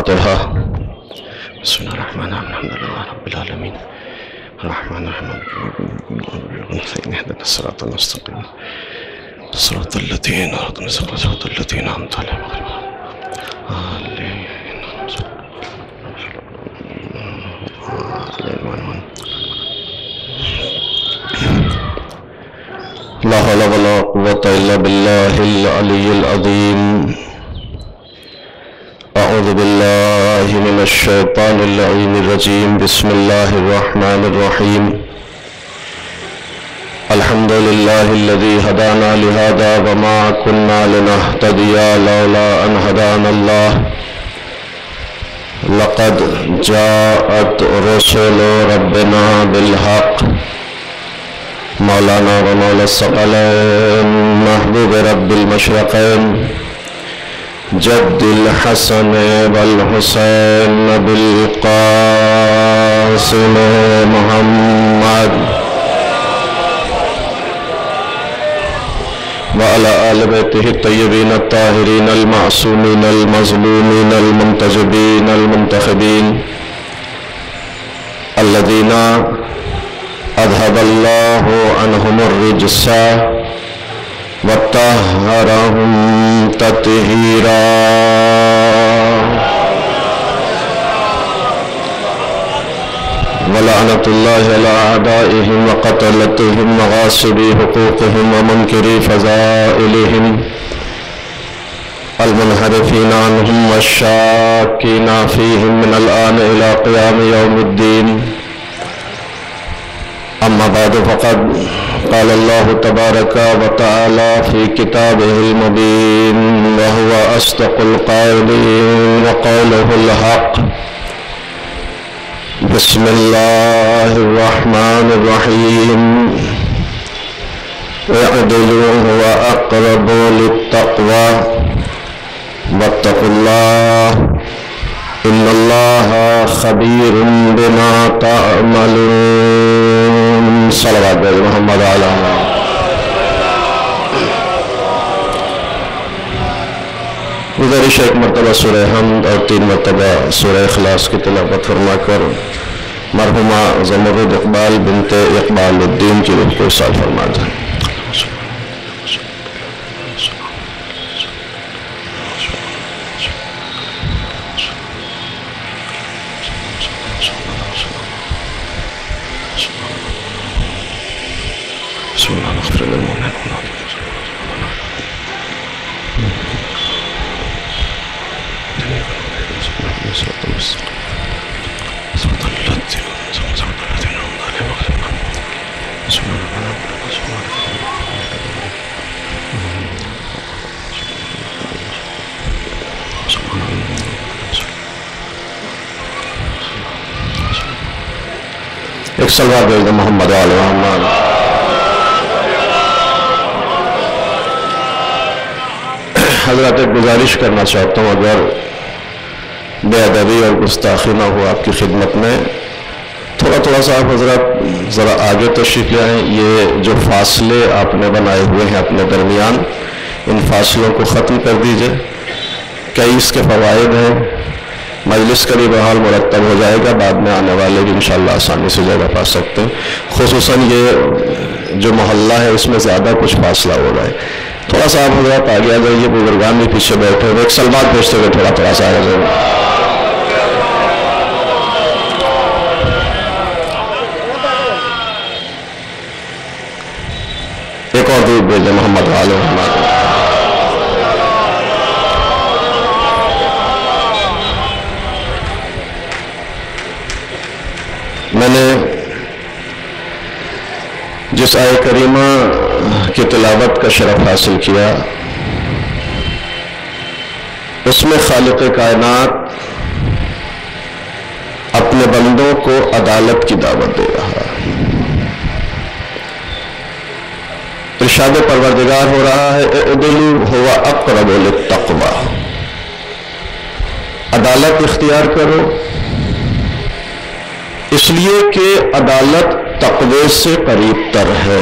فاتحہ۔ بسم اللہ الرحمن الرحیم الحمد للہ رب العالمین الرحمن الرحیم اهدنا الصراط المستقیم صراط الذین أنعمت عليهم لا حول ولا قوة إلا بالله العلي العظيم أعوذ بالله من الشيطان اللعين الرجيم بسم الله الرحمن الرحيم الحمد لله الذي هدانا لهذا وما كنا لنهتدي لولا أن هدانا الله لقد جاءت رسل ربنا بالحق مولانا ومولا الثقلين محبوب رب المشرقين جد الحسن والحسين بالقاسم محمد وعلى آل بيته الطيبين الطاهرين المعصومين المظلومين المنتجبين المنتخبين الذين أذهب الله عنهم الرجس وطهرهم تطهيرا ولعنة الله على أعدائهم وقتلتهم وغاصبي حقوقهم ومنكري فضائلهم المنحرفين عنهم والشاكين فيهم من الآن إلى قيام يوم الدين أما بعد فقد قال الله تبارك وتعالى في كتابه المبين وهو أصدق القائلين وقوله الحق بسم الله الرحمن الرحيم اعدلوا هو أقرب للتقوى واتقوا الله إن الله خبير بما تعملون صلوات محمد علیہ گزارش ایک مرتبہ سورہ حمد اور 3 مرتبہ سورہ اخلاص کی تلاوت فرما کر مرحومہ زمرد اقبال بنت اقبال الدین کی روح کو وصال فرما دیں۔ ایک صلوات بھیج دیں محمد علیہ محمد۔ حضرات ایک گزارش کرنا چاہتا ہوں، اگر بے ادبی اور گستاخی نہ ہو آپ کی خدمت میں، تھوڑا سا آپ حضرات ذرا آگے تشریف لے آئیں۔ یہ جو فاصلے آپ نے بنائے ہوئے ہیں اپنے درمیان، ان فاصلوں کو ختم کر دیجئے۔ کئی اس کے فوائد ہیں، مجلس قریب حال مرتب ہو جائے گا، بعد میں آنے والے بھی انشاءاللہ آسانی سے جگہ پا سکتے ہیں۔ خصوصاً یہ جو محلہ ہے اس میں زیادہ کچھ فاصلہ ہو رہا ہے، تھوڑا سا آپ حضرات آگے آ جائیے، بزرگان بھی پیچھے بیٹھے ہوئے، ایک صلوات بھیجتے ہوئے تھوڑا سا آگے جائیے۔ ایک اور درود بھیج دیں محمد علیہ محمد۔ میں نے جس آیت کریمہ کی تلاوت کا شرف حاصل کیا، اس میں خالق کائنات اپنے بندوں کو عدالت کی دعوت دے رہا ہے۔ ارشاد پروردگار ہو رہا ہے اعدلوا هو اقرب للتقوی، عدالت اختیار کرو، اس لیے کہ عدالت تقوی سے قریب تر ہے۔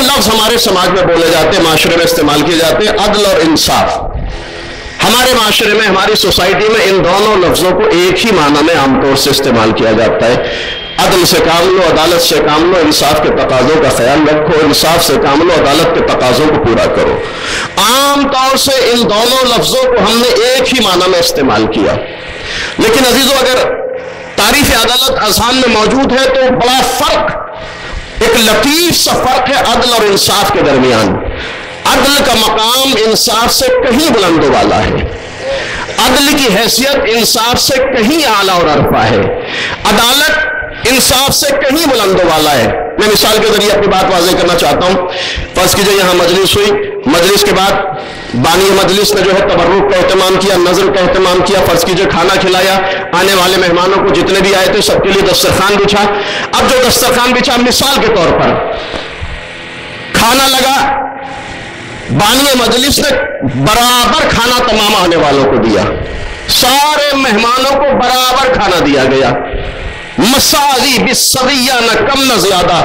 لفظ ہمارے سماج میں بولے جاتے ہیں، معاشرے میں استعمال کیے جاتے ہیں، عدل اور انصاف۔ ہمارے معاشرے میں، ہماری سوسائٹی میں ان دونوں لفظوں کو ایک ہی معنی میں عام طور سے استعمال کیا جاتا ہے۔ عدل سے کام لو، عدالت سے کام لو، انصاف کے تقاضوں کا خیال رکھو، انصاف سے کام لو، عدالت کے تقاضوں کو پورا کرو۔ عام طور سے ان دونوں لفظوں کو ہم نے ایک ہی معنی میں استعمال کیا، لیکن عزیزو اگر تعریف عدالت اذہان میں موجود ہے تو بڑا فرق، ایک لطیف سا فرق ہے عدل اور انصاف کے درمیان۔ عدل کا مقام انصاف سے کہیں بلند و بالا ہے، عدل کی حیثیت انصاف سے کہیں اعلیٰ اور عرفہ ہے، عدالت انصاف سے کہیں بلند و بالا ہے۔ میں مثال کے ذریعے اپنی بات واضح کرنا چاہتا ہوں۔ فرض کیجئے یہاں مجلس ہوئی، مجلس کے بعد بانی مجلس نے جو ہے تبرک کا اہتمام کیا، نظر کا اہتمام کیا، فرض کیجئے کھانا کھلایا، آنے والے مہمانوں کو جتنے بھی آئے تھے سب کے لیے دسترخوان بچھا۔ اب جو دسترخوان بچھا، مثال کے طور پر کھانا لگا، بانی مجلس نے برابر کھانا تمام آنے والوں کو دیا، سارے مہمانوں کو برابر کھانا دیا گیا، مساوی بالسویہ، نہ کم نہ زیادہ۔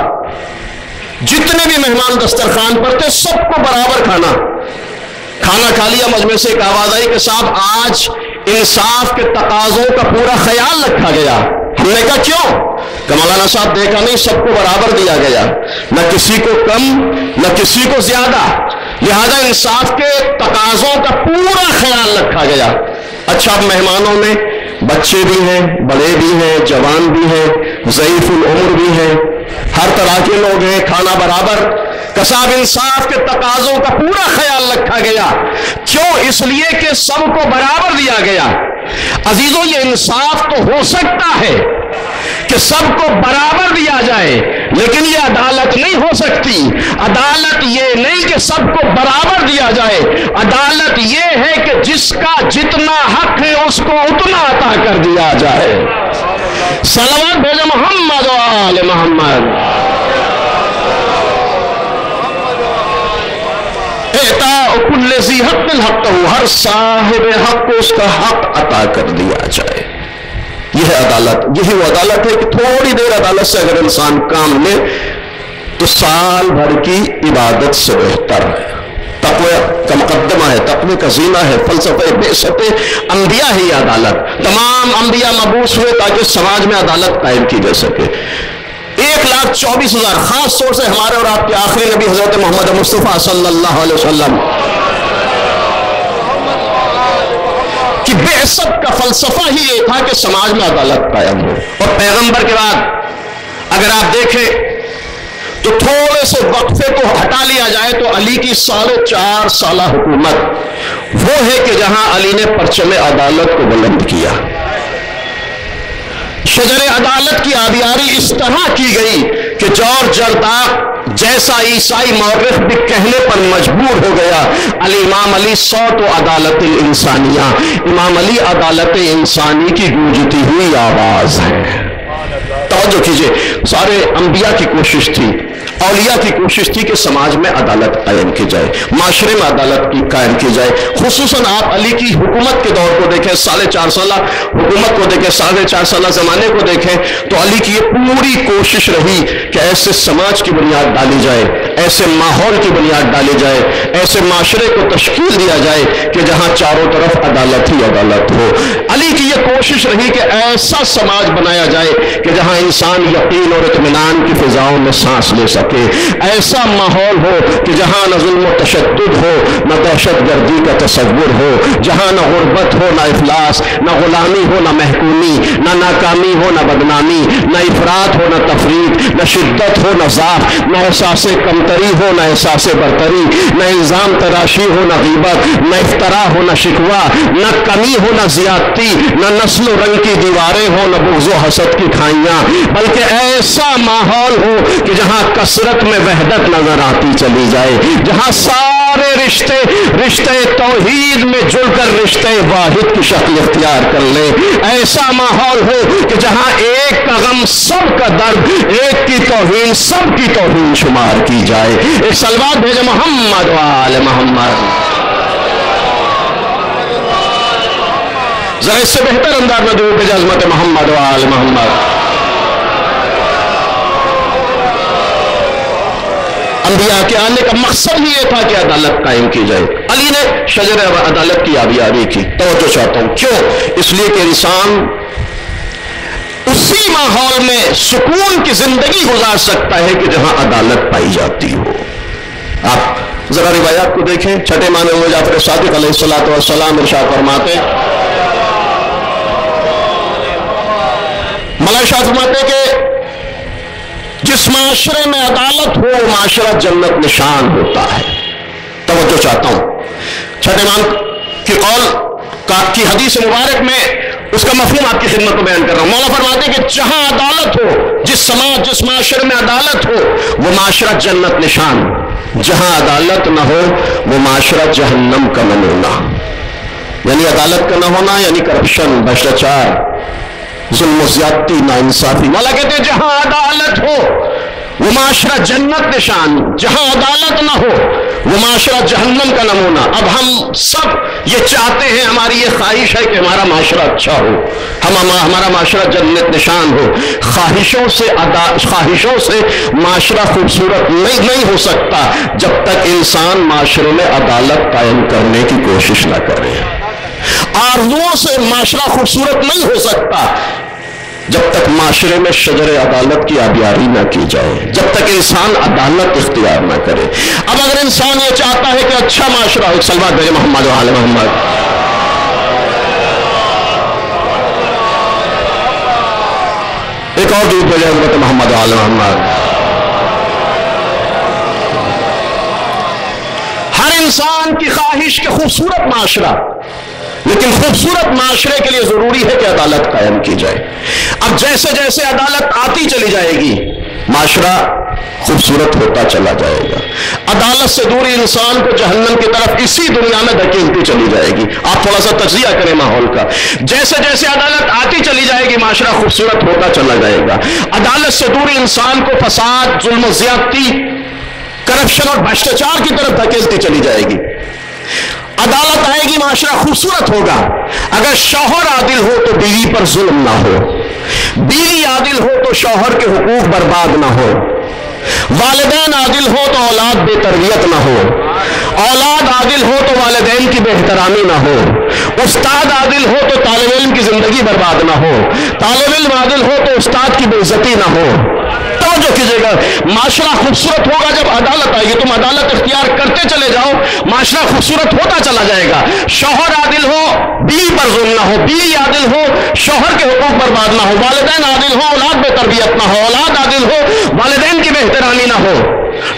جتنے بھی مہمان دسترخوان پر تھے سب کو برابر کھانا کھا لیا۔ مجمع سے ایک آواز آئی کہ صاحب آج انصاف کے تقاضوں کا پورا خیال رکھا گیا۔ ہم نے کہا کیوں؟ کہ مولانا صاحب دیکھا نہیں، سب کو برابر دیا گیا، نہ کسی کو کم نہ کسی کو زیادہ، لہذا انصاف کے تقاضوں کا پورا خیال رکھا گیا۔ اچھا، اب مہمانوں میں بچے بھی ہیں، بڑے بھی ہیں، جوان بھی ہیں، ضعیف العمر بھی ہیں، ہر طرح کے لوگ ہیں، کھانا برابر۔ کساب انصاف کے تقاضوں کا پورا خیال رکھا گیا۔ کیوں؟ اس لیے کہ سب کو برابر دیا گیا۔ عزیزو، یہ انصاف تو ہو سکتا ہے کہ سب کو برابر دیا جائے، لیکن یہ عدالت نہیں ہو سکتی۔ عدالت یہ نہیں کہ سب کو برابر دیا جائے، عدالت یہ ہے کہ جس کا جتنا حق ہے اس کو اتنا عطا کر دیا جائے۔ صلوات بھیجو محمد و آل محمد۔ اعطاء کل ذی حق حقہ، ہر صاحب حق کو اس کا حق عطا کر دیا جائے۔ یہ ہے عدالت۔ یہی وہ عدالت ہے کہ تھوڑی دیر عدالت سے اگر انسان کام لے تو سال بھر کی عبادت سے بہتر ہے۔ تقوی کا مقدمہ ہے، تقوی کا زینہ ہے، فلسفہ بعثت انبیاء ہے یہ عدالت۔ تمام انبیاء مبعوث ہوئے تاکہ سماج میں عدالت قائم کی جا سکے۔ 1,24,000 خاص طور سے ہمارے اور آپ کے آخری نبی حضرت محمد مصطفیٰ صلی اللہ علیہ وسلم کی بعثت کا فلسفہ ہی یہ تھا کہ سماج میں عدالت قائم ہو۔ اور پیغمبر کے بعد اگر آپ دیکھیں تو تھوڑے سے وقفے کو ہٹا لیا جائے تو علی کی 4.5 سالہ حکومت وہ ہے کہ جہاں علی نے پرچم عدالت کو بلند کیا۔ شجر عدالت کی آبیاری اس طرح کی گئی کہ جارج جرداق جیسا عیسائی مورخ بھی کہنے پر مجبور ہو گیا، امام علی صوت و عدالت الانسانیہ، امام علی عدالت انسانی کی گونجتی ہوئی آواز ہے۔ توجہ کیجئے، سارے انبیاء کی کوشش تھی، اولیاء کی کوشش تھی کہ سماج میں عدالت قائم کی جائے، معاشرے میں عدالت کی قائم کی جائے۔ خصوصاً آپ علی کی حکومت کے دور کو دیکھیں، 4.5 سالہ حکومت کو دیکھیں، 4.5 سالہ زمانے کو دیکھیں تو علی کی یہ پوری کوشش رہی کہ ایسے سماج کی بنیاد ڈالی جائے، ایسے ماحول کی بنیاد ڈالی جائے، ایسے معاشرے کو تشکیل دیا جائے کہ جہاں چاروں طرف عدالت ہی عدالت ہو۔ علی کی یہ کوشش رہی کہ ایسا سماج بنایا جائے کہ جہاں انسان یقین اور اطمینان کی فضاؤں میں سانس لے سکے، ایسا ماحول ہو کہ جہاں نہ ظلم و تشدد ہو، نہ دہشت گردی کا تصور ہو، جہاں نہ غربت ہو، نہ افلاس، نہ غلامی ہو، نہ محکومی، نہ ناکامی ہو، نہ بدنامی، نہ افراط ہو، نہ تفریط، نہ شدت ہو، نہ ضعف، نہ احساس کمتری ہو، نہ احساس برتری، نہ الزام تراشی ہو، نہ غیبت، نہ افترا ہو، نہ شکوہ، نہ کمی ہو، نہ زیادتی، نہ نسل و رنگ کی دیواریں ہو، نہ بغض و حسد کی کھائیاں، بلکہ ایسا ماحول ہو کہ جہاں کثرت میں وحدت نظر آتی چلی جائے، جہاں سارے رشتے توحید میں جڑ کر رشتے واحد کی شکل اختیار کر لیں، ایسا ماحول ہو کہ جہاں ایک کا غم سب کا درد، ایک کی توہین سب کی توہین شمار کی جائے۔ ایک صلوات بھیجے محمد و آل محمد۔ ذرا اس سے بہتر انداز میں درود بھیجے عظمت محمد و آل محمد۔ انبیاء کے آنے کا مقصد ہی یہ تھا کہ عدالت قائم کی جائے. علی نے شجر عدالت کی آبیاری کی. توجہ چاہتا ہوں کیوں؟ اس لیے کہ انسان اسی ماحول میں سکون کی زندگی گزار سکتا ہے کہ جہاں عدالت پائی جاتی ہو. آپ ذرا روایات کو دیکھیں. چھٹے امام جعفر صادق علیہ السلام ارشاد فرماتے فرماتے کہ جس معاشرے میں عدالت ہو وہ معاشرہ جنت نشان ہوتا ہے. توجہ چاہتا ہوں چھٹے امام کی قول کی حدیث مبارک میں اس کا مفہوم آپ کی خدمت میں بیان کر رہا ہوں. مولا فرماتے ہیں کہ جہاں عدالت ہو، جس معاشرے میں عدالت ہو وہ معاشرہ جنت نشان. جہاں عدالت نہ ہو وہ معاشرہ جہنم کا نمونہ. یعنی عدالت کا نہ ہونا یعنی کرپشن، بھرشٹاچار، ظلم و زیادتی، ناانصافی. مولا کہتے ہیں جہاں عدالت ہو وہ معاشرہ جنت نشان، جہاں عدالت نہ ہو وہ معاشرہ جہنم کا نمونہ. اب ہم سب یہ چاہتے ہیں، ہماری یہ خواہش ہے کہ ہمارا معاشرہ اچھا ہو، ہمارا معاشرہ جنت نشان ہو. خواہشوں سے معاشرہ خوبصورت نہیں ہو سکتا جب تک انسان معاشرے میں عدالت قائم کرنے کی کوشش نہ کرے. آرزوؤں سے معاشرہ خوبصورت نہیں ہو سکتا جب تک معاشرے میں شجر عدالت کی آبیاری نہ کی جائے، جب تک انسان عدالت اختیار نہ کرے. اب اگر انسان یہ چاہتا ہے کہ اچھا معاشرہ ہو، صلوات بھیجیں محمد و آل محمد. ایک اور درود بھیجیں حضرت محمد و آل محمد. ہر انسان کی خواہش کہ خوبصورت معاشرہ، لیکن خوبصورت معاشرے کے لیے ضروری ہے کہ عدالت قائم کی جائے. اب جیسے جیسے عدالت آتی چلی جائے گی معاشرہ خوبصورت ہوتا چلا جائے گا. عدالت سے دوری انسان کو جہنم کی طرف اسی دنیا میں دھکیلتی چلی جائے گی. آپ تھوڑا سا تجزیہ کریں ماحول کا. جیسے جیسے عدالت آتی چلی جائے گی معاشرہ خوبصورت ہوتا چلا جائے گا. عدالت سے دوری انسان کو فساد، ظلم و زیادتی، کرپشن اور بھرشٹاچار کی طرف دھکیلتی چلی جائے گی. عدالت آئے گی معاشرہ خوبصورت ہوگا. اگر شوہر عادل ہو تو بیوی پر ظلم نہ ہو، بیوی عادل ہو تو شوہر کے حقوق برباد نہ ہو، والدین عادل ہو تو اولاد بے تربیت نہ ہو، اولاد عادل ہو تو والدین کی بے احترامی نہ ہو، استاد عادل ہو تو طالب علم کی زندگی برباد نہ ہو، طالب علم عادل ہو تو استاد کی بے عزتی نہ ہو. توجہ کیجئے گا، معاشرہ خوبصورت ہوگا جب عدالت آئے گی. تم عدالت اختیار کرتے چلے جاؤ معاشرہ خوبصورت ہوتا چلا جائے گا. شوہر عادل ہو، بیوی پر ظلم نہ ہو، بیوی عادل ہو، شوہر کے حقوق برباد نہ ہو، والدین عادل ہو، اولاد بے تربیت نہ ہو، اولاد عادل ہو، والدین کی بے احترامی نہ ہو،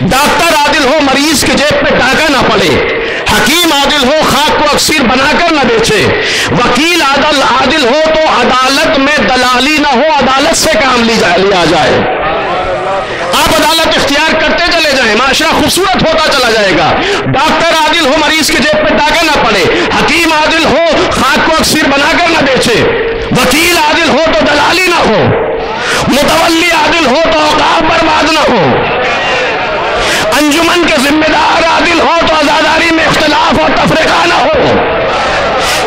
ڈاکٹر عادل ہو، مریض کے جیب پہ ڈاکہ نہ پڑے، حکیم عادل ہو، خاک کو اکسیر بنا کر نہ بیچے، وکیل عادل ہو تو عدالت میں دلالی نہ ہو، عدالت سے کام لیا جائے. آپ عدالت اختیار کرتے چلے جائیں معاشرہ خوبصورت ہوتا چلا جائے گا. ڈاکٹر عادل ہو، مریض کے جیب پہ ڈاکہ نہ پڑے، حکیم عادل ہو، خاک کو اکسیر بنا کر نہ بیچے، وکیل عادل ہو تو دلالی نہ ہو، متولی عادل ہو تو اوقاف برباد نہ ہو، انجمن کے ذمہ دار عادل ہو تو عزاداری میں اختلاف اور تفرقہ نہ ہو،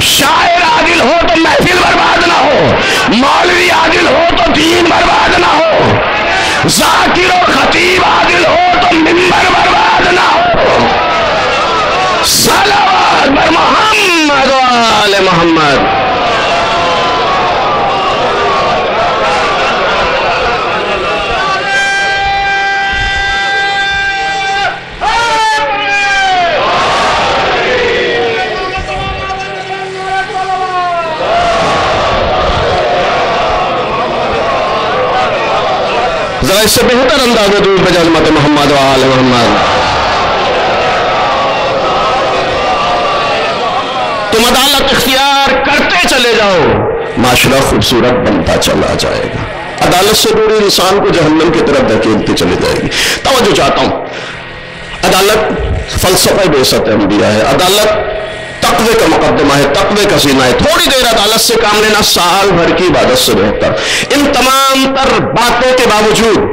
شاعر عادل ہو تو محفل برباد نہ ہو، مولوی عادل ہو تو دین برباد نہ ہو، ذاکر اور خطیب عادل ہو تو منبر برباد نہ ہو. صلوات بر محمد و آل محمد. ذرا اس سے بہتر انداز میں درود بھیجیں حضرت محمد و آل محمد. تم عدالت اختیار کرتے چلے جاؤ معاشرہ خوبصورت بنتا چلا جائے گا. عدالت سے دوری انسان کو جہنم کی طرف دھکیلتی چلی جائے گی. توجہ چاہتا ہوں، عدالت فلسفہ بعثت انبیاء ہے. عدالت تقوی کا مقدمہ ہے، تقوی کا سینہ ہے. تھوڑی دیر عدالت سے کام لینا سال بھر کی عبادت سے بہتر. ان تمام تر باتوں کے باوجود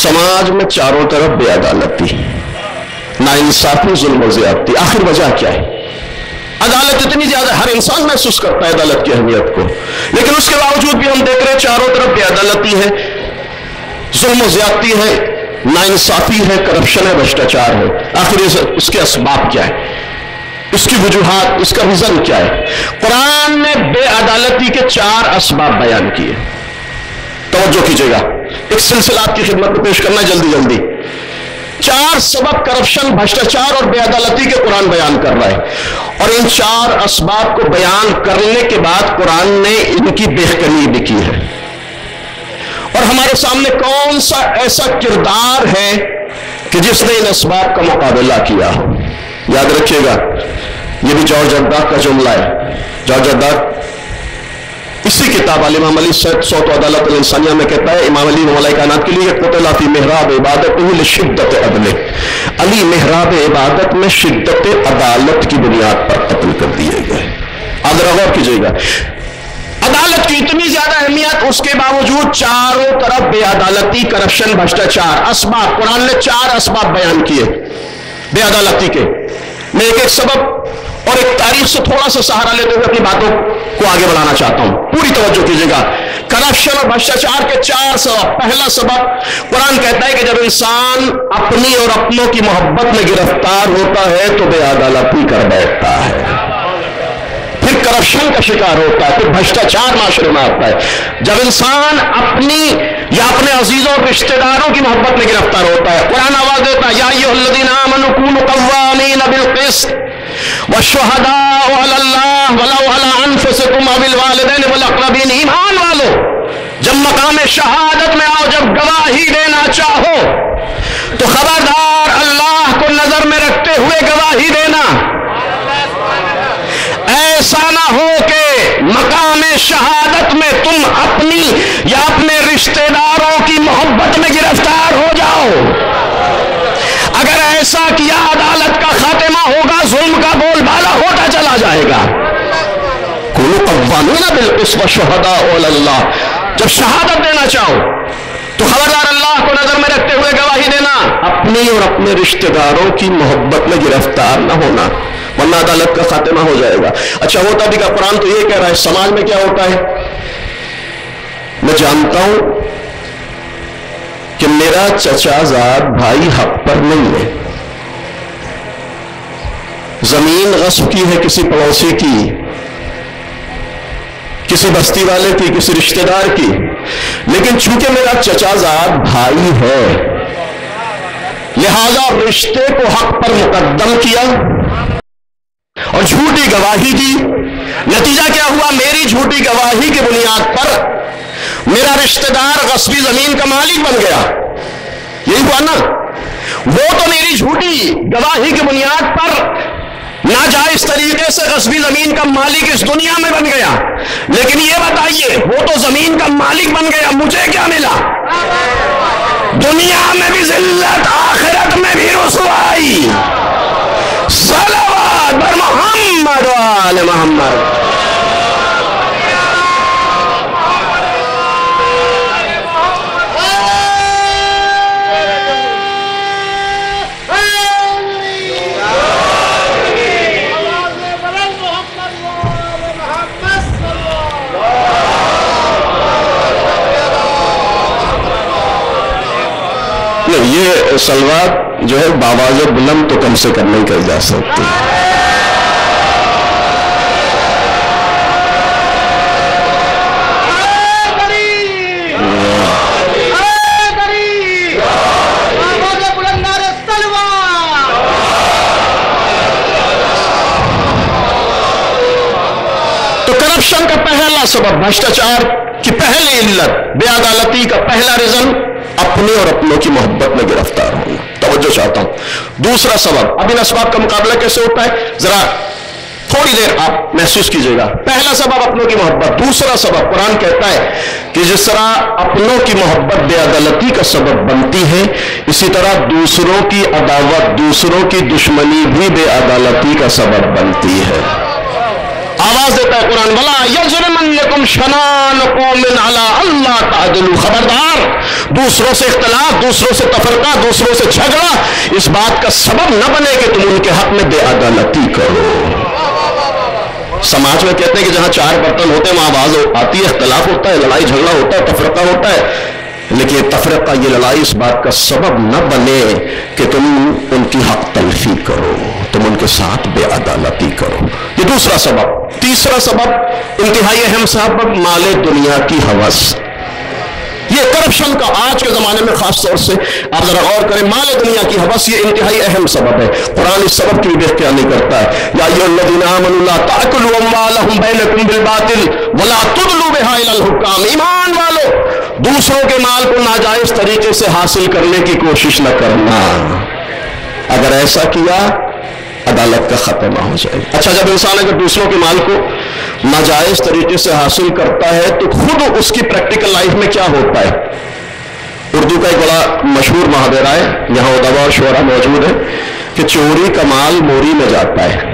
سماج میں چاروں طرف بے عدالتی، ناانصافی، ظلم و زیادتی. آخر وجہ کیا ہے؟ عدالت اتنی زیادہ، ہر انسان محسوس کرتا ہے عدالت کی اہمیت کو، لیکن اس کے باوجود بھی ہم دیکھ رہے ہیں چاروں طرف بے عدالتی ہے، ظلم و زیادتی ہے، ناانصافی ہے، کرپشن ہے، بھرشٹاچار ہے. آخر اس کے اسباب کیا ہے، اس کی وجوہات، اس کا ریزن کیا ہے؟ قرآن نے بے عدالتی کے 4 اسباب بیان کیے. توجہ کیجئے گا، ایک سلسلات کی خدمت میں پیش کرنا جلدی جلدی. 4 سبب کرپشن، بھرشٹاچار اور بے عدالتی کے قرآن بیان کر رہا ہے، اور ان 4 اسباب کو بیان کرنے کے بعد قرآن نے ان کی بہتری بھی کی ہے. اور ہمارے سامنے کون سا ایسا کردار ہے کہ جس نے ان اسباب کا مقابلہ کیا ہو؟ یاد رکھیے گا، یہ بھی جارج ارداغ کا جملہ ہے. جارج ارداغ اسی کتاب الامام علی صوت و عدالت الانسانیہ میں کہتا ہے، امام علی مولا کائنات کے لیے قتل فی محراب عبادت لشدت عدل، علی محراب عبادت میں شدت عدالت کی بنیاد پر قتل کر دیے گئے. آج غور کیجئے گا، عدالت کی اتنی زیادہ اہمیت، اس کے باوجود چاروں طرف بے عدالتی، کرپشن، بھرشٹاچار. اسباب، قرآن نے 4 اسباب بیان کیے بے عدالتی کے. میں ایک سبب اور ایک تاریخ سے تھوڑا سا سہارا لیتے ہوئے اپنی باتوں کو آگے بڑھانا چاہتا ہوں. پوری توجہ کیجیے گا. کرپشن اور بھرشٹاچار کے 4 سبب. پہلا سبب، قرآن کہتا ہے کہ جب انسان اپنی اور اپنوں کی محبت میں گرفتار ہوتا ہے تو بے عدالتی کر بیٹھتا ہے، پھر کرپشن کا شکار ہوتا ہے، پھر بھرشٹاچار معاشرے میں آتا ہے. جب انسان اپنی یا اپنے عزیزوں اور رشتہ داروں کی محبت میں گرفتار ہوتا ہے، قرآن آواز دیتا ہے، یا ایھا الذین آمنوا کونوا قوامین بالقسط والشہداء علی اللہ ولو علی انفسکم او الوالدین والاقربین. ایمان والو، جب مقام شہادت میں آؤ، جب گواہی دینا چاہو تو خبردار اللہ کو نظر میں رکھتے ہوئے گواہی دینا. ایسا نہ ہو کہ مقام شہادت میں تم اپنی یا اپنے رشتہ داروں کی محبت میں گرفتار ہو جاؤ. اگر ایسا کیا، عدالت کا خاتمہ ہوگا، ظلم کا بول بالا ہوتا چلا جائے گا. کونوا قوامین بالقسط والشہداء علی اللہ. جب شہادت دینا چاہو تو خبردار اللہ کو نظر میں رکھتے ہوئے گواہی دینا. اپنی اور اپنے رشتہ داروں کی محبت میں گرفتار نہ ہونا، ورنہ عدالت کا خاتمہ ہو جائے گا. اچھا ہوتا بھی کہ قرآن تو یہ کہہ رہا ہے، سماج میں کیا ہوتا ہے؟ میں جانتا ہوں کہ میرا چچا زاد بھائی حق پر نہیں ہے، زمین غصب کی ہے کسی پڑوسی کی، کسی بستی والے کی، کسی رشتہ دار کی، لیکن چونکہ میرا چچا زاد بھائی ہے لہذا رشتے کو حق پر مقدم کیا اور جھوٹی گواہی دی. نتیجہ کیا ہوا؟ میری جھوٹی گواہی کی بنیاد پر میرا رشتہ دار غصبی زمین کا مالک بن گیا. یہی ہوا نا. وہ تو میری جھوٹی گواہی کی بنیاد پر ناجائز طریقے سے غصبی زمین کا مالک اس دنیا میں بن گیا، لیکن یہ بتائیے، وہ تو زمین کا مالک بن گیا، مجھے کیا ملا؟ دنیا میں بھی ذلت، آخرت میں بھی رسوائی. صلوات بر محمد و آل محمد. یہ صلوات جو ہے باواز بلند تو کم سے کم نہیں کر جا سکتی. تو کرپشن کا پہلا سبب، بھرشٹاچار کی پہلی علت، بے عدالتی کا پہلا ریزن، اپنے اور اپنوں کی محبت میں گرفتار ہونا. توجہ چاہتا ہوں. دوسرا سبب، اب ان اسباب کا مقابلہ کیسے ہوتا ہے ذرا تھوڑی دیر آپ محسوس کیجئے گا. پہلا سبب اپنوں کی محبت. دوسرا سبب، قرآن کہتا ہے کہ جس طرح اپنوں کی محبت بے عدالتی کا سبب بنتی ہے، اسی طرح دوسروں کی عداوت، دوسروں کی دشمنی بھی بے عدالتی کا سبب بنتی ہے. آواز دیتا ہے قرآن، وَلَا يَجْرِمَنَّكُمْ شَنَآنُ قَوْمٍ عَلَىٰ أَلَّا تَعْدِلُوا. خبردار، دوسروں سے اختلاف، دوسروں سے تفرقہ، دوسروں سے جھگڑا اس بات کا سبب نہ بنے کہ تم ان کے حق میں بے عدالتی کرو. سماج میں کہتے ہیں کہ جہاں 4 برتن ہوتے ہیں وہاں آواز آتی ہے، اختلاف ہوتا ہے، لڑائی جھگڑا ہوتا ہے، تفرقہ ہوتا ہے. لیکن تفرقہ، یہ لڑائی اس بات کا سبب نہ بنے کہ تم ان کی حق تلفی کرو، تم ان کے ساتھ بے عدالتی کرو۔ یہ دوسرا سبب۔ تیسرا سبب، انتہائی اہم سبب، مال دنیا کی ہوس۔ یہ کرپشن کا آج کے زمانے میں خاص طور سے آپ ذرا غور کریں، مال دنیا کی ہوس یہ انتہائی اہم سبب ہے۔ قرآن اس سبب کی بھی اختیار کرتا ہے، یا ایھا الذین آمنوا لا تأکلوا اموالکم بینکم بالباطل ولا تدلوا بها الی الحکام۔ ایمان والو، دوسروں کے مال کو ناجائز طریقے سے حاصل کرنے کی کوشش نہ کرنا، اگر ایسا کیا عدالت کا خاتمہ ہو جائے گا۔ اچھا، جب انسان اگر دوسروں کے مال کو ناجائز طریقے سے حاصل کرتا ہے تو خود اس کی پریکٹیکل لائف میں کیا ہوتا ہے؟ اردو کا ایک بڑا مشہور محاورہ ہے، یہاں ادبا اور شعراء موجود ہیں، کہ چوری کا مال موری میں جاتا ہے۔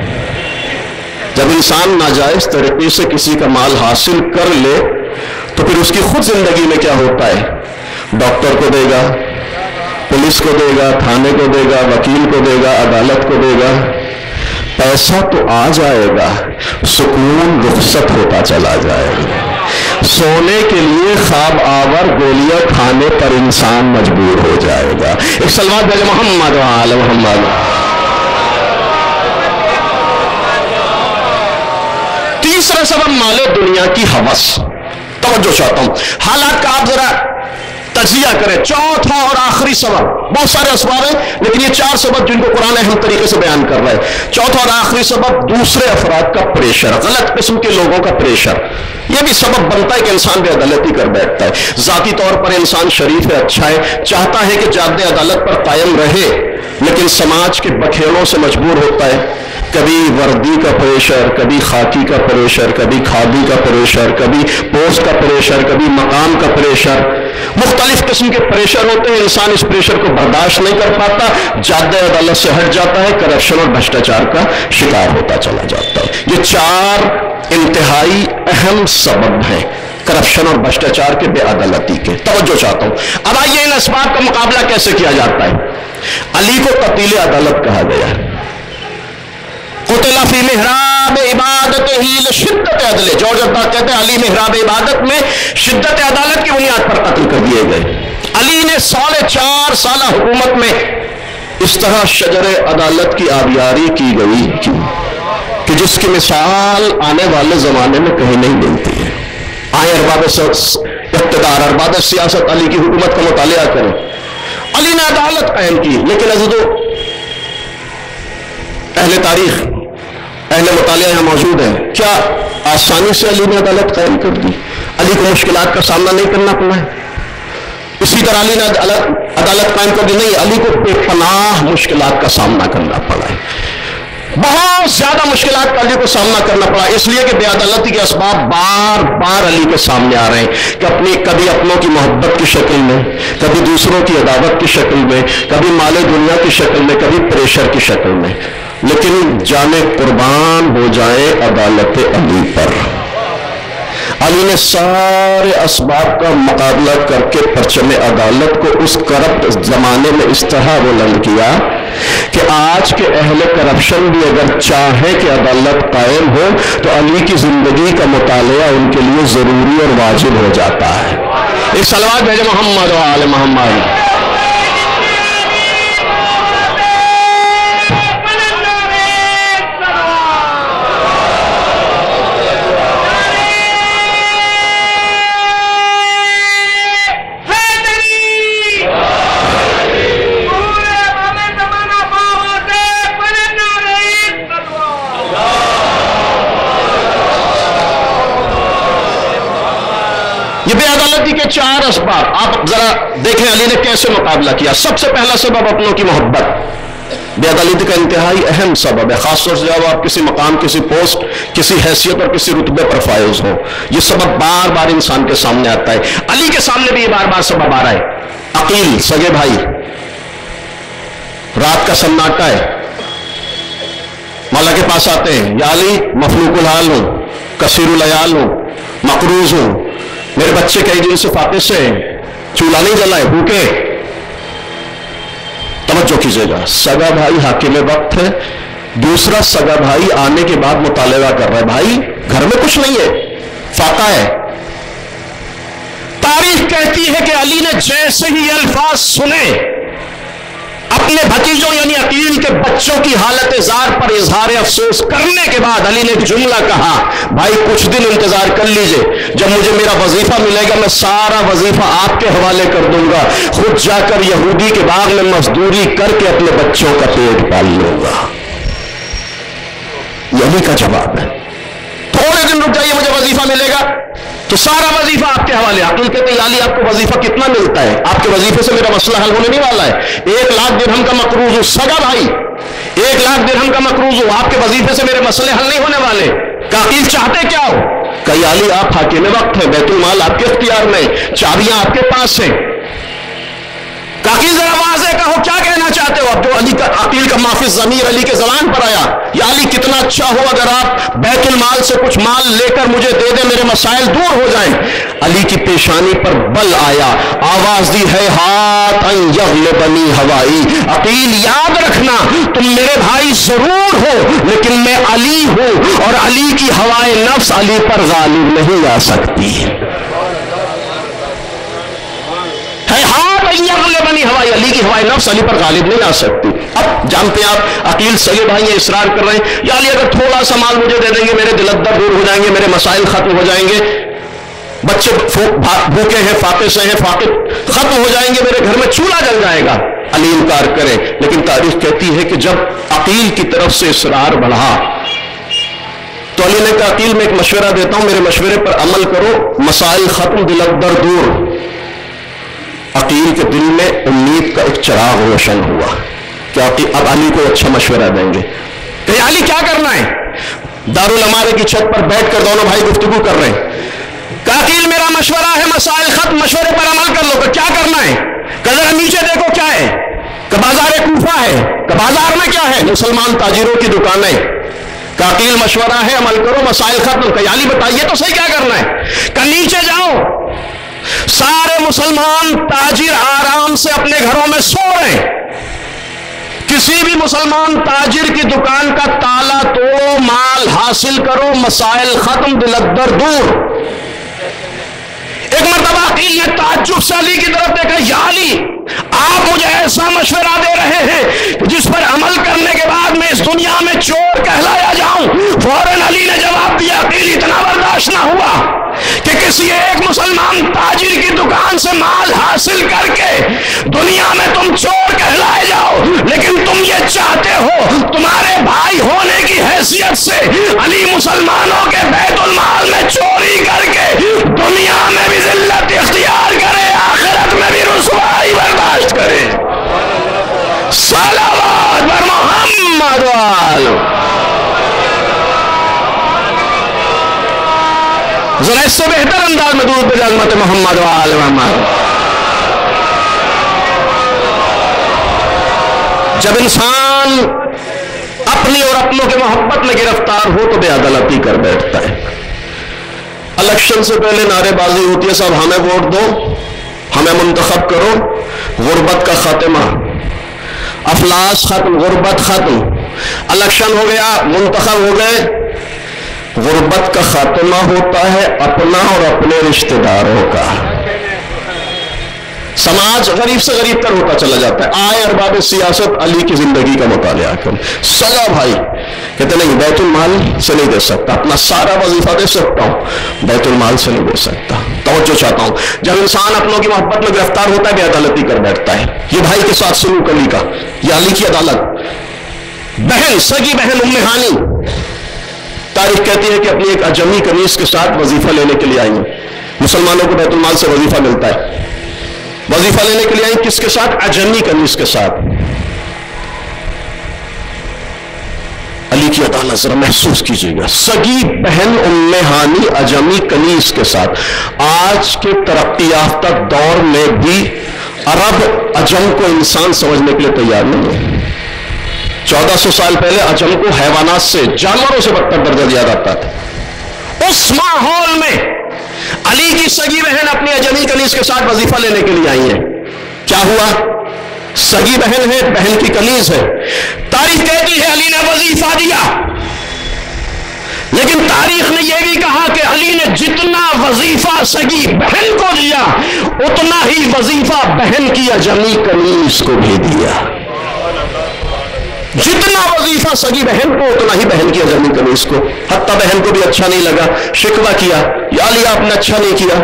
جب انسان ناجائز طریقے سے کسی کا مال حاصل کر لے تو پھر اس کی خود زندگی میں کیا ہوتا ہے؟ ڈاکٹر کو دے گا، پولیس کو دے گا، تھانے کو دے گا، وکیل کو دے گا، عدالت کو دے گا۔ پیسہ تو آ جائے گا، سکون رخصت ہوتا چلا جائے گا۔ سونے کے لیے خواب آور گولیاں کھانے پر انسان مجبور ہو جائے گا۔ ایک صلوات بھیجیں محمد و آل محمد۔ تیسرا سبب، مال دنیا کی ہوس۔ توجہ چاہتا ہوں، حالات کا آپ ذرا تجزیہ کریں۔ چوتھا اور آخری سبب، بہت سارے اسباب ہیں لیکن یہ چار سبب جن کو قرآن اہم طریقے سے بیان کر رہا ہے۔ چوتھا اور آخری سبب، دوسرے افراد کا پریشر، غلط قسم کے لوگوں کا پریشر۔ یہ بھی سبب بنتا ہے کہ انسان بے عدالتی کر بیٹھتا ہے۔ ذاتی طور پر انسان شریف ہے، اچھا ہے، چاہتا ہے کہ جادِ عدالت پر قائم رہے، لیکن سماج کے بکھیڑوں سے مجبور ہوتا ہے۔ کبھی وردی کا پریشر، کبھی خاکی کا پریشر، کبھی کھادی کا پریشر، کبھی پوسٹ کا پریشر، کبھی مقام کا پریشر، مختلف قسم کے پریشر ہوتے ہیں۔ انسان اس پریشر کو برداشت نہیں کر پاتا، جادِ عدالت سے ہٹ جاتا ہے، کرپشن اور بھرشٹاچار کا شکار ہوتا چلا جاتا ہے۔ یہ چار انتہائی اہم سبب ہیں کرپشن اور بھرشٹاچار کے، بے عدالتی کے۔ توجہ چاہتا ہوں، اب آئیے ان اسباب کا مقابلہ کیسے کیا جاتا ہے۔ علی کو قتیل عدالت کہا گیا ہے۔ قتل فی محراب عبادت ہی لشدت عدل، جورج ارطاغ کہتے ہیں علی محراب عبادت میں شدت عدالت کی بنیاد پر قتل کر دیے گئے۔ علی نے 4.5 سالہ حکومت میں اس طرح شجر عدالت کی آبیاری کی گئی کہ جس کی مثال آنے والے زمانے میں کہیں نہیں ملتی ہے۔ آئے ارباب اقتدار، ارباب سیاست علی کی حکومت کا مطالعہ کریں۔ علی نے عدالت قائم کی، لیکن عزیزو، اہل تاریخ، اہل مطالعہ یہاں موجود ہیں، کیا آسانی سے علی نے عدالت قائم کر دی؟ علی کو مشکلات کا سامنا نہیں کرنا پڑا ہے؟ اسی طرح علی نے عدالت قائم کر دی؟ نہیں، علی کو بے پناہ مشکلات کا سامنا کرنا پڑا ہے۔ بہت زیادہ مشکلات کا علی کو سامنا کرنا پڑا، اس لیے کہ بے عدالتی کے اسباب بار بار علی کے سامنے آ رہے ہیں کہ کبھی اپنوں کی محبت کی شکل میں، کبھی دوسروں کی عداوت کی شکل میں، کبھی مال دنیا کی شکل میں، کبھی پریشر کی شکل میں، لیکن جانے قربان ہو جائے عدالت علی پر۔ علی نے سارے اسباب کا مقابلہ کر کے پرچم عدالت کو اس کرپٹ زمانے میں اس طرح بلند کیا کہ آج کے اہل کرپشن بھی اگر چاہیں کہ عدالت قائم ہو تو علی کی زندگی کا مطالعہ ان کے لیے ضروری اور واجب ہو جاتا ہے۔ ایک صلوات بھیجیں محمد و آل محمد۔ یہ بے عدالتی کے 4 اسباب آپ ذرا دیکھیں علی نے کیسے مقابلہ کیا۔ سب سے پہلا سبب اپنوں کی محبت، بے عدالتی کا انتہائی اہم سبب ہے، خاص طور سے جب آپ کسی مقام، کسی پوسٹ، کسی حیثیت اور کسی رتبے پر فائز ہو، یہ سبب بار بار انسان کے سامنے آتا ہے۔ علی کے سامنے بھی یہ بار بار سبب آ رہا ہے۔ عقیل، سگے بھائی، رات کا سناٹا ہے، مولا کے پاس آتے ہیں، یا علی مفلوق الحال ہوں، کثیر العیال ہوں، مقروض ہوں، میرے بچے کئی دن سے فاقد سے چولہا نہیں جلائے، بھوکے۔ توجہ کیجئے گا، سگا بھائی حاکم وقت ہے، دوسرا سگا بھائی آنے کے بعد مطالبہ کر رہا ہے، بھائی گھر میں کچھ نہیں ہے، فاقہ ہے۔ تاریخ کہتی کہتی ہے کہ علی نے جیسے ہی یہ الفاظ سنے اپنے بھتیجوں یعنی عقیل کے بچوں کی حالت زار پر اظہار افسوس کرنے کے بعد علی نے ایک جملہ کہا، بھائی کچھ دن انتظار کر لیجئے، جب مجھے میرا وظیفہ ملے گا میں سارا وظیفہ آپ کے حوالے کر دوں گا، خود جا کر یہودی کے باغ میں مزدوری کر کے اپنے بچوں کا پیٹ پال لوں گا۔ یہ علی کا جواب ہے، تھوڑے دن رک جائیے، مجھے وظیفہ ملے گا تو سارا وظیفہ آپ کے حوالے۔ عقیل کہتے ہیں علی آپ کو وظیفہ کتنا ملتا ہے؟ آپ کے وظیفے سے میرا مسئلہ حل ہونے نہیں والا ہے، 1,00,000 درہم کا مقروض ہوں، سگا بھائی 1,00,000 درہم کا مقروض ہوں، آپ کے وظیفے سے میرے مسئلے حل نہیں ہونے والے۔ کہ عقیل چاہتے کیا ہو؟ کہ علی آپ حاکم وقت ہیں، بیت المال آپ کے اختیار میں، چابیاں آپ کے پاس ہیں۔ عقیل ذرا واضح کہو کیا کہنا چاہتے ہو؟ اب جو علی کا عقیل کا معافی ضمیر علی کے زبان پر آیا، یا علی کتنا اچھا ہو اگر آپ بیت المال سے کچھ مال لے کر مجھے دے دیں، میرے مسائل دور ہو جائیں۔ علی کی پیشانی پر بل آیا، آواز دی ہے ہاتھ ان یغلبنی ہوائی، عقیل یاد رکھنا تم میرے بھائی ضرور ہو لیکن میں علی ہوں اور علی کی ہوائے نفس علی پر غالب نہیں آ سکتی۔ یغلبنی ہوائی، علی کی ہوائے نفس علی پر غالب نہیں آ سکتی۔ اب جانتے ہیں آپ عقیل سگے بھائی یہ اصرار کر رہے ہیں، یا علی اگر تھوڑا سا مال مجھے دے دیں گے میرے دلدر دور ہو جائیں گے، میرے مسائل ختم ہو جائیں گے، بچے بھوکے ہیں فاقے سے ہیں، فاقے ختم ہو جائیں گے، میرے گھر میں چولہا جل جائے گا۔ علی انکار کرے، لیکن تاریخ کہتی ہے کہ جب عقیل کی طرف سے اصرار بڑھا تو علی نے کہا عقیل میں ایک مشورہ دیتا ہوں، میرے مشورے پر عمل کرو، مسائل ختم دلدر دور۔ عقیل کے دل میں امید کا ایک چراغ روشن ہوا کہ اب علی کو اچھا مشورہ دیں گے۔ کہ علی کیا کرنا ہے؟ دارالعمارے کی چھت پر بیٹھ کر دونوں بھائی گفتگو کر رہے ہیں۔ کہ عقیل میرا مشورہ ہے، مسائل ختم، مشورے پر عمل کر لو۔ کہ کیا کرنا ہے؟ کہ ذرا نیچے دیکھو کیا ہے؟ کہ بازار کوفہ ہے۔ کہ بازار میں کیا ہے؟ مسلمان تاجروں کی دکانیں۔ کہ عقیل مشورہ ہے، عمل کرو، مسائل ختم۔ کہ علی بتائیے تو صحیح کیا کرنا ہے؟ کہ نیچے جاؤ، سارے مسلمان تاجر آرام سے اپنے گھروں میں سو رہے ہیں، کسی بھی مسلمان تاجر کی دکان کا تالا توڑو، مال حاصل کرو، مسائل ختم دلدر دور۔ ایک مرتبہ عقیل نے تعجب سے علی کی طرف دیکھا، یا علی آپ مجھے ایسا مشورہ دے رہے ہیں جس پر عمل کرنے کے بعد میں اس دنیا میں چور کہلایا جاؤں۔ فوراً علی نے جواب دیا، عقیل اتنا برداشت نہ ہوا کہ کسی ایک مسلمان تاجر کی دکان سے مال حاصل کر کے دنیا میں تم چور کہلائے جاؤ، لیکن تم یہ چاہتے ہو تمہارے بھائی ہونے کی حیثیت سے علی مسلمانوں کے بیت المال میں چوری کر کے دنیا میں بھی ذلت اختیار کرے، آخرت میں بھی رسوائی برداشت کرے۔ صلوات بر محمد وآلہ۔ ذرا اس سے بہتر انداز میں درود پہ عظمت محمد وآل محمد۔ جب انسان اپنی اور اپنوں کے محبت میں گرفتار ہو تو بے عدالتی کر بیٹھتا ہے۔ الیکشن سے پہلے نعرے بازی ہوتی ہے، صاحب ہمیں ووٹ دو، ہمیں منتخب کرو، غربت کا خاتمہ، افلاس ختم، غربت ختم۔ الیکشن ہو گیا، منتخب ہو گئے، غربت کا خاتمہ ہوتا ہے اپنا اور اپنے رشتہ داروں کا۔ سماج غریب سے غریب تر ہوتا چلا جاتا ہے۔ آئے ارباب سیاست علی کی زندگی کا مطالعہ کریں، سگا بھائی کہتے نہیں بیت المال سے نہیں دے سکتا، اپنا سارا وظیفہ دے سکتا ہوں، بیت المال سے نہیں دے سکتا۔ توجہ چاہتا ہوں، جب انسان اپنوں کی محبت میں گرفتار ہوتا ہے بے عدالتی کر بیٹھتا ہے۔ یہ بھائی کے ساتھ سلوک علی کا، یہ علی کی عدالت۔ بہن، سگی بہن ام ہانی تاریخ کہتی ہے کہ اپنی ایک اجمی کنیز کے ساتھ وظیفہ لینے کے لیے آئی ہیں۔ مسلمانوں کو بیت المال سے وظیفہ ملتا ہے، وظیفہ لینے کے لیے آئی کس کے ساتھ؟ اجمی کنیز کے ساتھ۔ علی کی عدالت ذرا محسوس کیجئے گا، سگی بہن ام ہانی اجمی کنیز کے ساتھ۔ آج کے ترقی یافتہ دور میں بھی عرب عجم کو انسان سمجھنے کے لیے تیار نہیں ہے۔ 1400 سال پہلے عجم کو حیوانات سے، جانوروں سے بدتر درجہ دیا جاتا تھا۔ اس ماحول میں علی کی سگی بہن اپنی اجمی کنیز کے ساتھ وظیفہ لینے کے لیے آئی ہیں۔ کیا ہوا؟ سگی بہن ہے، بہن کی کنیز ہے۔ تاریخ کہتی ہے علی نے وظیفہ دیا، لیکن تاریخ نے یہ بھی کہا کہ علی نے جتنا وظیفہ سگی بہن کو دیا اتنا ہی وظیفہ بہن کی اجمی کنیز کو بھی دیا. جتنا وظیفہ سگی بہن کو اتنا ہی بہن کی اجمی کنیز کو. حتیٰ بہن کو بھی اچھا نہیں لگا, شکوہ کیا, یا علی آپ نے اچھا نہیں کیا.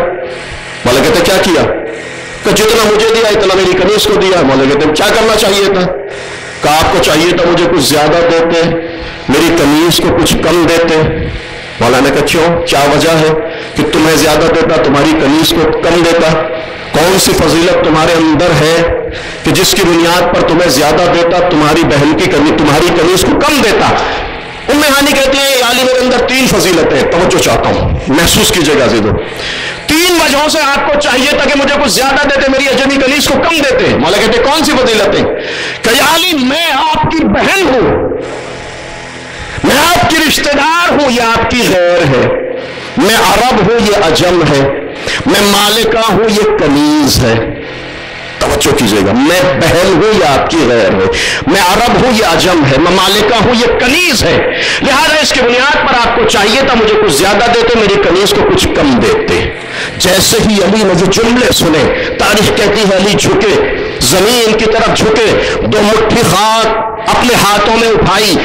مولا کہتے کیا کیا؟ کہ جتنا مجھے دیا اتنا میری کنیز کو دیا. مولا کہتے کیا کرنا چاہیے تھا؟ کہ آپ کو چاہیے تھا مجھے کچھ زیادہ دیتے, میری کنیز کو کچھ کم دیتے. مولا نے کہا کیوں, کیا وجہ ہے کہ تمہیں زیادہ دیتا تمہاری کنیز کو کم دیتا؟ کون سی فضیلت تمہارے اندر ہے کہ جس کی بنیاد پر تمہیں زیادہ دیتا تمہاری بہن کی تمہاری کنیز کو کم دیتا؟ ام ہانی کہتی ہے یا علی میرے اندر 3 فضیلتیں, توجہ چاہتا ہوں, محسوس کیجیے گا عزیزو. 3 وجہوں سے آپ کو چاہیے تھا کہ مجھے کچھ زیادہ دیتے, میری اجمی کنیز کو کم دیتے. مولا کہتے کون سی فضیلتیں؟ کہ یا علی میں آپ کی بہن ہوں, میں آپ کی رشتہ دار ہوں, یہ آپ کی غیر ہے. میں عرب ہوں, یہ عجم ہے. میں مالکہ ہوں, یہ کنیز ہے. توجہ کیجیے گا, میں بہن ہوں, یہ آپ کی غیر ہے. میں عرب ہوں, یہ عجم ہے. میں مالکہ ہوں, یہ کنیز ہے. لہذا اس کی بنیاد پر آپ کو چاہیے تھا مجھے کچھ زیادہ دیتے, میری کنیز کو کچھ کم دیتے. جیسے ہی علی نے یہ جملے سنے, تاریخ کہتی ہے علی جھکے, زمین کی طرف جھکے, 2 مٹھی خاک اپنے ہاتھوں میں اٹھائی.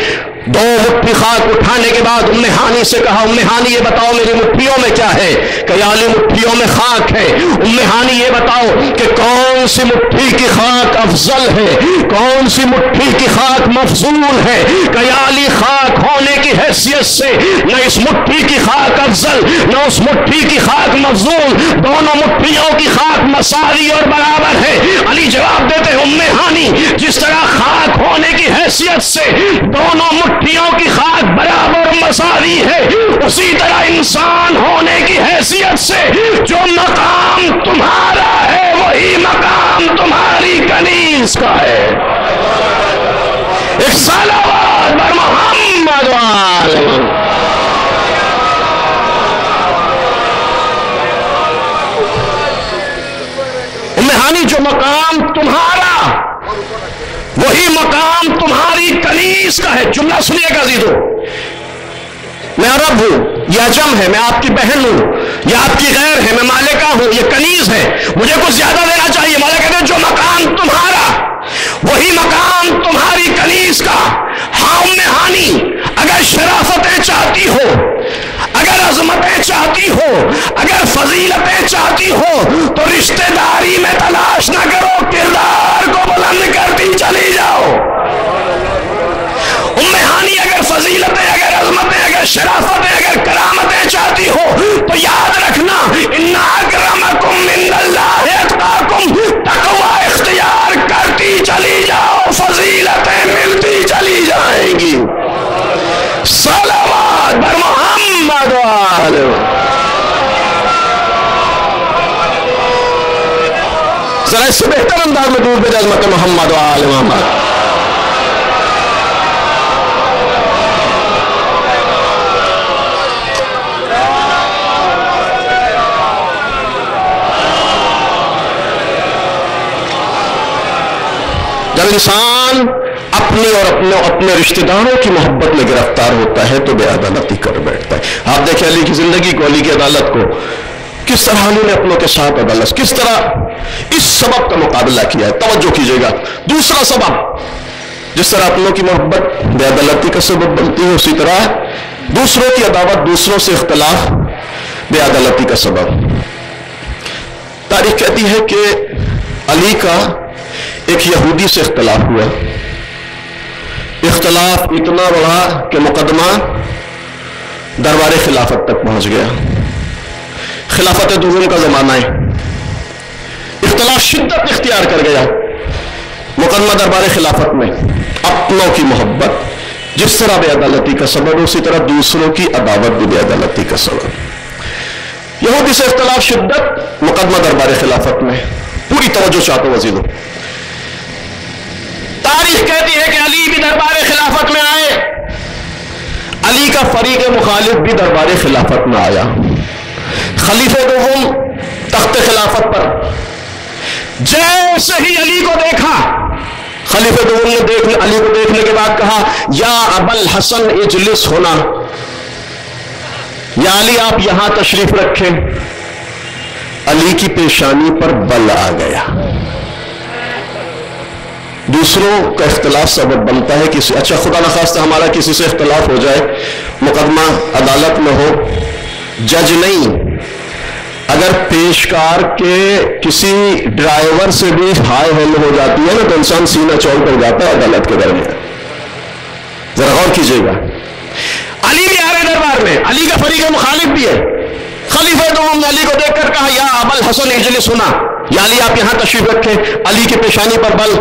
2 مٹھی خاک اٹھانے کے بعد ام ہانی سے کہا ام ہانی یہ بتاؤ میری مٹھیوں میں کیا ہے؟ کہ یا علی مٹھیوں میں خاک ہے. ام ہانی یہ بتاؤ کہ کون سی مٹھی کی خاک افضل ہے, کون سی مٹھی کی خاک مفضول ہے؟ کہ یا علی خاک ہونے کی حیثیت سے نہ اس مٹھی کی خاک افضل نہ اس مٹھی کی خاک مفضول, دونوں مٹھیوں کی خاک مساوی اور برابر ہے. علی جواب دیتے ہیں ام ہانی جس طرح خاک ہونے کی حیثیت سے دونوں مٹھیوں کی خاک برابر مساوی ہے, اسی طرح انسان ہونے کی حیثیت سے جو مقام تمہارا ہے وہی مقام تمہاری کنیز کا ہے. ایک صلوات بر محمد وآلہ. ام ہانی جو مقام تمہارا وہی مقام تمہاری کنیز کا ہے. جملہ سنیے گا عزیزو, میں عرب ہوں, یہ عجم ہے, میں آپ کی بہن ہوں, یہ آپ کی غیر ہے, میں مالکہ ہوں, یہ کنیز ہے, مجھے کچھ زیادہ دینا چاہیے. مولا کہتے ہیں جو مقام تمہارا وہی مقام تمہاری کنیز کا. ہاں ام ہانی اگر شرافتیں چاہتی ہو, اگر عظمتیں چاہتی ہو, اگر فضیلتیں چاہتی ہو تو رشتہ داری میں تلاش نہ کرو, کردار کو بلند کرتی چلی جاؤ. ام ہانی اگر فضیلتیں, اگر عظمتیں, اگر شرافتیں, اگر کرامتیں چاہتی ہو تو یاد رکھنا ان اکرمکم عند اللہ اتقاکم, تقوی اختیار کرتی چلی جاؤ, فضیلتیں ملتی چلی جائیں گی. صلوات بر محمد وآلہ. ذرا اس سے بہتر انداز میں دور بے عظمت محمد وآلہ محمد. جب انسان اپنی اور اپنے رشتہ داروں کی محبت میں گرفتار ہوتا ہے تو بے عدالتی کر بیٹھتا ہے. آپ دیکھیں علی کی زندگی کو, علی کی عدالت کو, کس طرح علی نے اپنوں کے ساتھ عدالت, کس طرح اس سبب کا مقابلہ کیا ہے. توجہ کیجیے گا, دوسرا سبب, جس طرح اپنوں کی محبت بے عدالتی کا سبب بنتی ہے اسی طرح دوسروں کی عداوت, دوسروں سے اختلاف بے عدالتی کا سبب. تاریخ کہتی ہے کہ علی کا ایک یہودی سے اختلاف ہوا. اختلاف اتنا بڑھا کہ مقدمہ دربار خلافت تک پہنچ گیا. خلافت دوم کا زمانہ ہے, اختلاف شدت اختیار کر گیا. مقدمہ دربار خلافت میں اپنوں کی محبت جس طرح بے عدالتی کا سبب, اسی طرح دوسروں کی عداوت بھی بے عدالتی کا سبب. یہودی سے اختلاف شدت, مقدمہ دربار خلافت میں. پوری توجہ چاہتا ہوں عزیزو. تاریخ کہتی ہے کہ علی بھی دربار خلافت میں آئے, علی کا فریق مخالف بھی دربار خلافت میں آیا. خلیفہ دوم تخت خلافت پر, جیسے ہی علی کو دیکھا, خلیفہ دوم نے علی کو دیکھنے کے بعد کہا یا ابا الحسن اجلس ہونا. یا علی آپ یہاں تشریف رکھیں. علی کی پیشانی پر بل آ گیا. دوسروں کا اختلاف سبب بنتا ہے کسی، اچھا خدا نخواستہ ہمارا کسی سے اختلاف ہو جائے، مقدمہ عدالت میں ہو، جج نہیں، اگر پیشکار کے کسی ڈرائیور سے بھی ہائے ہیلو ہو جاتی ہے نا تو انسان سینہ چول کر جاتا ہے عدالت کے درمیان. ذرا غور کیجیے گا. علی بھی آ رہے دربار میں، علی کا فریق مخالف بھی ہے. خلیفہ دوم نے علی کو دیکھ کر کہا یا ابا الحسن اجلس، سنا یا علی آپ یہاں تشریف رکھیں. علی کی پیشانی پر بل.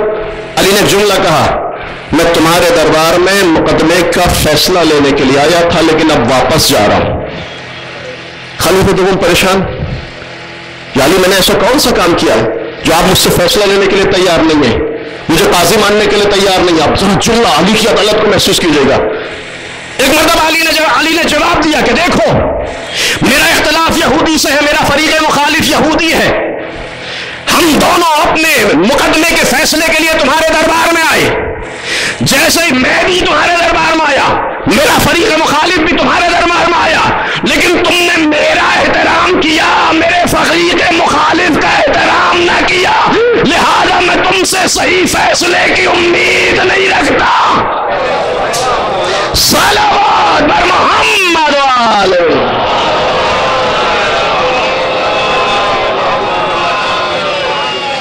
علی نے جملہ کہا میں تمہارے دربار میں مقدمے کا فیصلہ لینے کے لیے آیا تھا لیکن اب واپس جا رہا ہوں. خلیفہ دوم پریشان، یا علی میں نے ایسا کون سا کام کیا ہے جو آپ مجھ سے فیصلہ لینے کے لیے تیار نہیں ہیں، مجھے قاضی ماننے کے لیے تیار نہیں ہیں؟ آپ ذرا جملہ علی کی عدالت کو محسوس کیجیے گا. ایک مرتبہ علی نے جواب دیا کہ دیکھو میرا اختلاف یہودی سے ہے، میرا فریق مخالف یہودی ہے، ہم دونوں اپنے مقدمے کے فیصلے کے لیے تمہارے دربار میں آئے، جیسے ہی میں بھی تمہارے دربار میں آیا میرا فریق مخالف بھی تمہارے دربار میں آیا، لیکن تم نے میرا احترام کیا، میرے فریق مخالف کا احترام نہ کیا، لہذا میں تم سے صحیح فیصلے کی امید نہیں رکھتا. صلوات بر محمد وآلہ.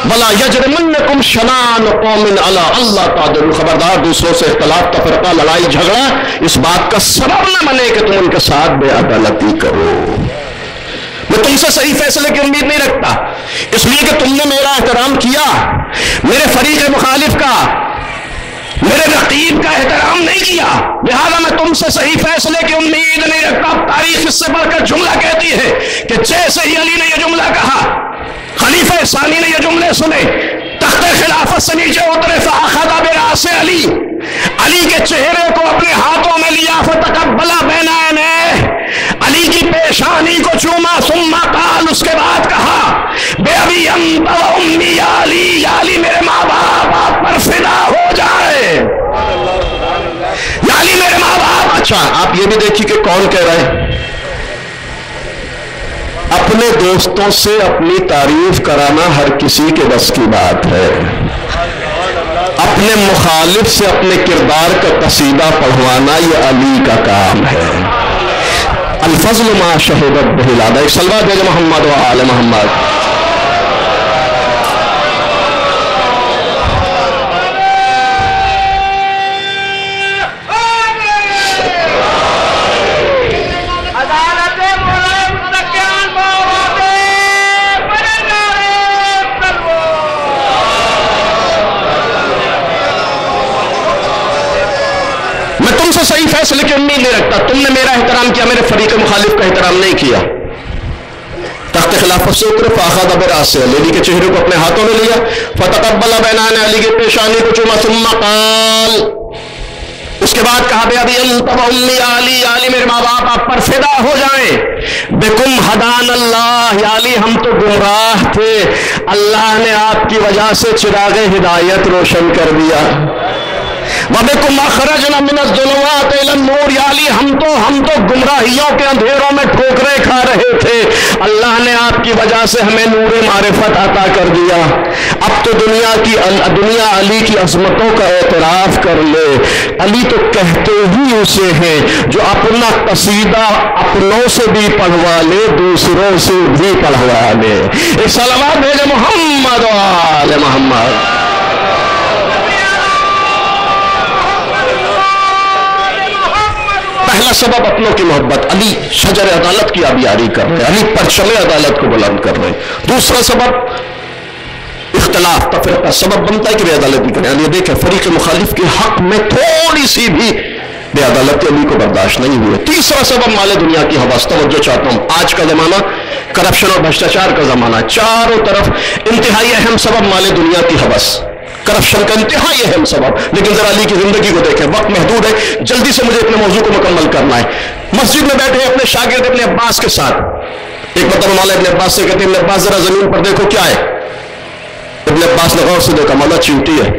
بلا یجرمنکم شنان قوم علی اللہ تعدلوا، خبردار دوسروں سے اختلاف تفرقہ لڑائی جھگڑا اس بات کا سبب نہ بنے کہ تم ان کے ساتھ بے عدالتی کرو. میں تم سے صحیح فیصلے کی امید نہیں رکھتا اس لیے کہ تم نے میرا احترام کیا، میرے فریق مخالف کا، میرے رقیب کا احترام نہیں کیا، لہذا میں تم سے صحیح فیصلے کی امید نہیں رکھتا. تاریخ اس سے بڑھ کر جملہ کہتی ہے کہ جیسے ہی علی نے یہ جملہ کہا، خلیفہ ثانی نے یہ جملے سنے، تخت خلافت سے نیچے اترے، فاخذ براس علی، علی کے چہرے کو اپنے ہاتھوں میں لیا، فتقبل بین عینیہ، علی کی پیشانی کو چوما، ثم قال، اس کے بعد کہا بے ابی انت و امی یا علی، یا علی میرے ماں باپ آپ پر فدا ہو جائے، یا علی میرے ماں باپ. اچھا آپ یہ بھی دیکھیے کہ کون کہہ رہے ہیں. اپنے دوستوں سے اپنی تعریف کرانا ہر کسی کے بس کی بات ہے، اپنے مخالف سے اپنے کردار کا قصیدہ پڑھوانا یہ علی کا کام ہے. الفضل ما شہدت بہ العادہ. ایک صلوات دے محمد و آل محمد. صحیح فیصلے کی امید نہیں رکھتا، تم نے میرا احترام کیا، میرے فریق مخالف کا احترام نہیں کیا. تخت خلافت سے اترے، فاخذ براس علی، علی کے چہرے کو اپنے ہاتھوں میں لیا، فتقبل بین عینیہ، علی کی پیشانی کو چوما، ثم قال، اس کے بعد کہا بے ابی انت و امی یا علی، یا علی میرے ماں باپ آپ پر فدا ہو جائیں، بکم ہدان اللہ، یا علی ہم تو گمراہ تھے، اللہ نے آپ کی وجہ سے چراغ ہدایت روشن کر دیا. وَبِكُمْ أَخْرَجْنَا مِنَ الظُّلُمَاتِ إِلَى النُّورِ، یا علی ہم تو گمراہیوں کے اندھیروں میں ٹھوکریں کھا رہے تھے، اللہ نے آپ کی وجہ سے ہمیں نور معرفت عطا کر دیا. اب تو دنیا علی کی عظمتوں کا اعتراف کر لے. علی تو کہتے ہی اسے ہیں جو اپنا قصیدہ اپنوں سے بھی پڑھوا لے، دوسروں سے بھی پڑھوا لے. ایک صلوات بھیجے محمد و آل محمد. پہلا سبب اپنوں کی محبت، علی شجر عدالت کی آبیاری کر رہے ہیں، علی پرچم عدالت کو بلند کر رہے ہیں. دوسرا سبب اختلاف تفرقہ، سبب بنتا ہے کہ بے عدالتی کریں. علی دیکھیں فریق مخالف کے حق میں تھوڑی سی بھی بے عدالتی علی کو برداشت نہیں ہوئی. تیسرا سبب مال دنیا کی حوث. توجہ چاہتا ہوں، آج کا زمانہ کرپشن اور بھرشٹاچار کا زمانہ ہے، چاروں طرف انتہائی اہم سبب مال دنیا کی حوث، کرپشن کا انتہائی اہم سبب. لیکن ذرا علی کی زندگی کو دیکھیں، وقت محدود ہے، جلدی سے مجھے اپنے موضوع کو مکمل کرنا ہے. مسجد میں بیٹھے اپنے شاگرد ابن عباس کے ساتھ، ایک مرتبہ مولا ابن عباس سے کہتے ہیں ابن عباس ذرا زمین پر دیکھو کیا ہے. ابن عباس نے غور سے دیکھا، مولا چیونٹی ہے.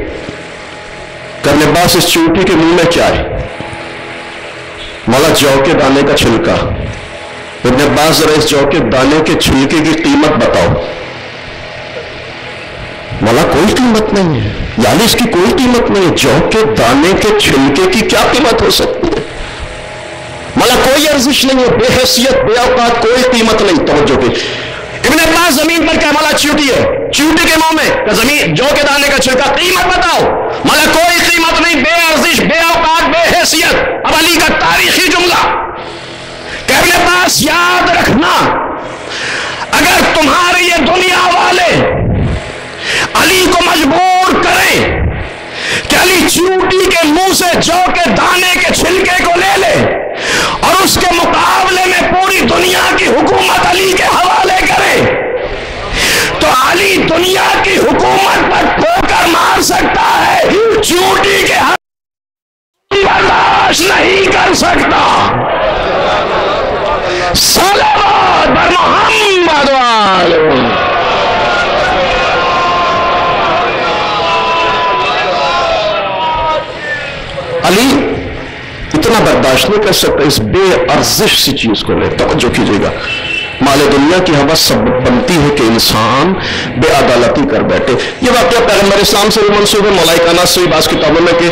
کہ ابن عباس اس چیونٹی کے منہ میں کیا ہے؟ مولا جو کے دانے کا چھلکا. ابن عباس ذرا اس جو کے دانے کے چھلکے کی قیمت بتاؤ. مولا کوئی قیمت نہیں ہے، یعنی اس کی کوئی قیمت نہیں ہے. جو کے دانے کے چھلکے کی کیا قیمت ہو سکتی ہے؟ مولا کوئی ارزش نہیں ہے، بے حیثیت بے اوقات، کوئی قیمت نہیں. توجہ کی ابن عباس زمین پر کیا مولا چیوٹی ہے، چیوٹی کے منہ میں زمین جو کے دانے کا چھلکا، قیمت بتاؤ. مولا کوئی قیمت نہیں، بے ارزش بے اوقات بے حیثیت. اب علی کا تاریخی جملہ کہ ابن عباس یاد رکھنا، اگر تمہارے یہ دنیا والے علی کو مجبور کریں کہ علی چیوٹی کے منہ سے جو کے دانے کے چھلکے کو لے لے اور اس کے مقابلے میں پوری دنیا کی حکومت علی کے حوالے کرے، تو علی دنیا کی حکومت پر ٹھوکر مار سکتا ہے، چیوٹی کے برداشت نہیں کر سکتا. صلوات بر محمد وآلہ. علی اتنا برداشت نہیں کر سکتا اس بے ارزش سی چیز کو لے. توجہ کیجیے گا، مال دنیا کی حوث سبب بنتی ہے کہ انسان بے عدالتی کر بیٹھے. یہ واقعہ پیغمبر اسلام سے بھی منسوب ہے، ملائکہ سے بھی بعض کتابوں میں کہ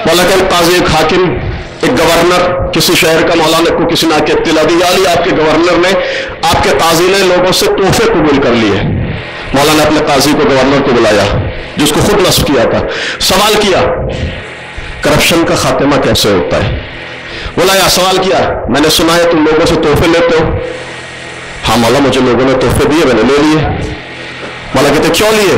مولا قاضی ایک حاکم ایک گورنر کسی شہر کا مولانا کو کسی نے اطلاع دی، یا علی آپ کے گورنر نے آپ کے قاضی نے لوگوں سے تحفے قبول کر لیے. مولانا نے اپنے قاضی کو گورنر کو بلایا جس کو خود نصب کیا تھا، سوال کیا کرپشن کا خاتمہ کیسے ہوتا ہے. بولا سوال کیا، میں نے سنا ہے تم لوگوں سے تحفے لیتے ہو. ہاں مولا مجھے لوگوں نے تحفے دیے، میں نے لے لیے. مولا کہتے کیوں لیے؟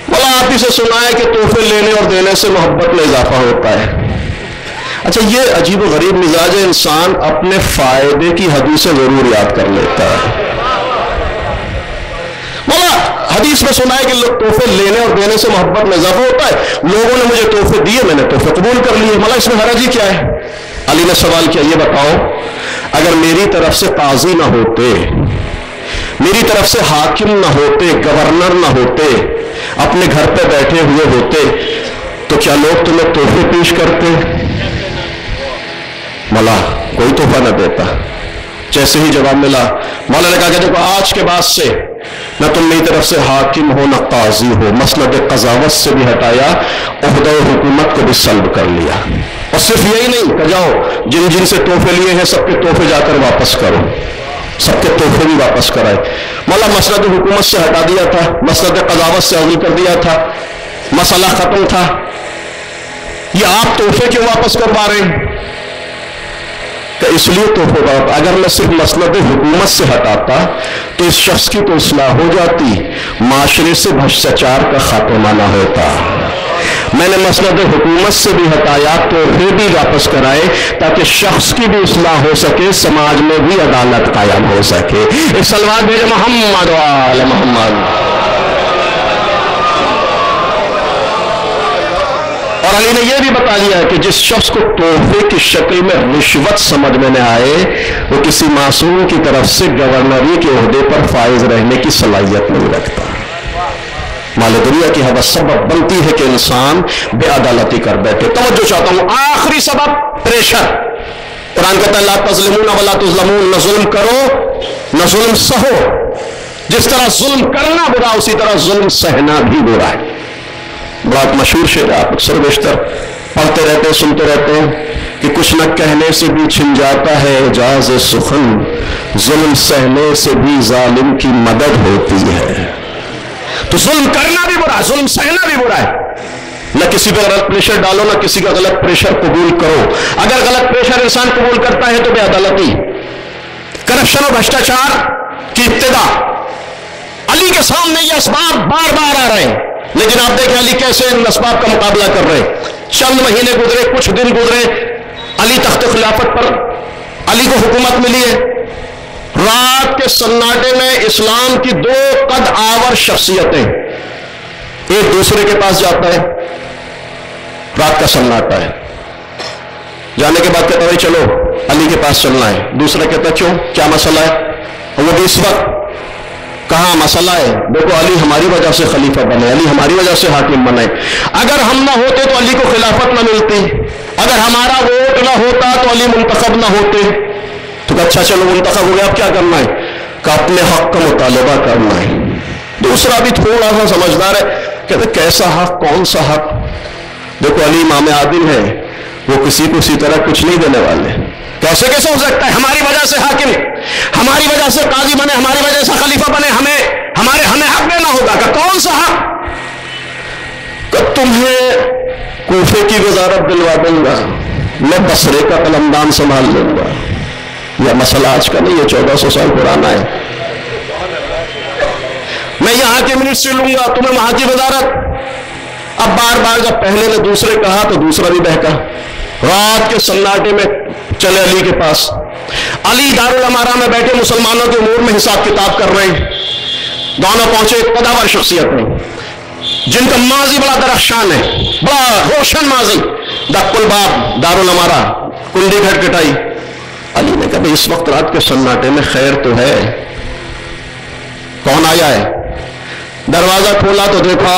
مولا آپ ہی سے سنا ہے کہ تحفے لینے اور دینے سے محبت میں اضافہ ہوتا ہے. اچھا یہ عجیب و غریب مزاج ہے، انسان اپنے فائدے کی حدیثیں ضرور یاد کر لیتا ہے. مولا حدیث میں سنا ہے کہ لوگ تحفے لینے اور دینے سے محبت میں اضافہ ہوتا ہے، لوگوں نے مجھے تحفے دیے، میں نے تحفے قبول کر لیے. مولا اس میں حرج ہی کیا ہے؟ علی نے سوال کیا، یہ بتاؤ اگر میری طرف سے قاضی نہ ہوتے، میری طرف سے حاکم نہ ہوتے، گورنر نہ ہوتے، اپنے گھر پہ بیٹھے ہوئے ہوتے، تو کیا لوگ تمہیں تحفے پیش کرتے؟ مولا کوئی تحفہ نہ دیتا. جیسے ہی جواب ملا مولا نے کہا کہ دیکھو آج کے بعد سے نہ تم میری طرف سے حاکم ہو نہ قاضی ہو، مسند قضاوت سے بھی ہٹایا، عہدہ حکومت کو بھی سلب کر لیا. اور صرف یہی نہیں کہ جاؤ جن جن سے تحفے لیے ہیں سب کے تحفے جا کر واپس کرو، سب کے تحفے بھی واپس کرائے. مولا مسند حکومت سے ہٹا دیا تھا، مسند قضاوت سے عزل کر دیا تھا، مسئلہ ختم تھا. یہ آپ تحفے کیوں واپس کروا رہے ہیں؟ کہ اس لیے تحفے واپس، اگر میں صرف مسند حکومت سے ہٹاتا تو اس شخص کی تو اصلاح ہو جاتی، معاشرے سے بھرشٹاچار کا خاتمہ نہ ہوتا. میں نے مسند حکومت سے بھی ہٹایا، تحفے بھی واپس کرائے تاکہ شخص کی بھی اصلاح ہو سکے، سماج میں بھی عدالت قائم ہو سکے. ایک صلوات بھیجے محمد وآل محمد. اور علی نے یہ بھی بتا دیا کہ جس شخص کو تحفے کی شکل میں رشوت سمجھ میں نہ آئے وہ کسی معصوم کی طرف سے گورنری کے عہدے پر فائز رہنے کی صلاحیت نہیں رکھتا. مال دنیا کی حوث سبب بنتی ہے کہ انسان بے عدالتی کر بیٹھے. توجہ چاہتا ہوں، آخری سبب پریشر. قرآن کہتا ہے لا تظلمون ولا تظلمون، نہ ظلم کرو نہ ظلم سہو. جس طرح ظلم کرنا برا اسی طرح ظلم سہنا بھی برا ہے. بہت مشہور شعر آپ اکثر بیشتر پڑھتے رہتے ہیں، سنتے رہتے ہیں کہ کچھ نہ کہنے سے بھی چھن جاتا ہے اعجاز سخن، ظلم سہنے سے بھی ظالم کی مدد ہوتی ہے. تو ظلم کرنا بھی برا ہے، ظلم سہنا بھی برا ہے. نہ کسی پہ غلط پریشر ڈالو، نہ کسی کا غلط پریشر قبول کرو. اگر غلط پریشر انسان قبول کرتا ہے تو بے عدالتی، کرپشن اور بھرشٹاچار کی ابتدا. علی کے سامنے یہ اسباب بار بار آ رہے ہیں، لیکن آپ دیکھیں علی کیسے ان اسباب کا مقابلہ کر رہے ہیں. چند مہینے گزرے، کچھ دن گزرے، علی تخت خلافت پر، علی کو حکومت ملی ہے. رات کے سناٹے میں اسلام کی دو قد آور شخصیتیں ایک دوسرے کے پاس جاتا ہے. رات کا سناٹا ہے، جانے کے بعد کہتا ہے چلو علی کے پاس چلنا ہے. دوسرا کہتا ہے کیوں، کیا مسئلہ ہے؟ وہ بھی اس وقت کہاں مسئلہ ہے؟ دیکھو علی ہماری وجہ سے خلیفہ بنے، علی ہماری وجہ سے حاکم بنے. اگر ہم نہ ہوتے تو علی کو خلافت نہ ملتی، اگر ہمارا ووٹ نہ ہوتا تو علی منتخب نہ ہوتے. تو اچھا چلو منتخب ہو گیا، اب کیا کرنا ہے کہ اپنے حق کا مطالبہ کرنا ہے۔ دوسرا بھی تھوڑا سا سمجھدار ہے، کہتے کیسا حق، کون سا حق؟ دیکھو علی امام عادل ہے، وہ کسی کو اسی طرح کچھ نہیں دینے والے۔ کیسے ہو سکتا ہے ہماری وجہ سے حاکم، ہماری وجہ سے قاضی بنے، ہماری وجہ سے خلیفہ بنے، ہمیں حق دینا ہوگا؟ کہ کون سا حق؟ کہ تمہیں کوفے کی وزارت دلوا دوں گا، میں بصرے کا قلمدان سنبھال لوں گا۔ یہ مسئلہ آج کا نہیں، یہ 1400 سال پرانا ہے۔ میں یہاں کی منسٹری لوں گا، تمہیں وہاں کی وزارت۔ اب بار بار جب پہلے نے دوسرے کہا تو دوسرا بھی بہکا، رات کے سناٹے میں چلے علی کے پاس۔ علی دارالامارہ میں بیٹھے مسلمانوں کے امور میں حساب کتاب کر رہے ہیں۔ دونوں پہنچے ایک قداور شخصیت میں جن کا ماضی بڑا درخشان ہے، بڑا روشن ماضی، دق الباب دارالامارہ، کنڈی کھٹکھٹائی۔ علی نے کہا اس وقت رات کے سناٹے میں خیر تو ہے، کون آیا ہے؟ دروازہ کھولا تو دیکھا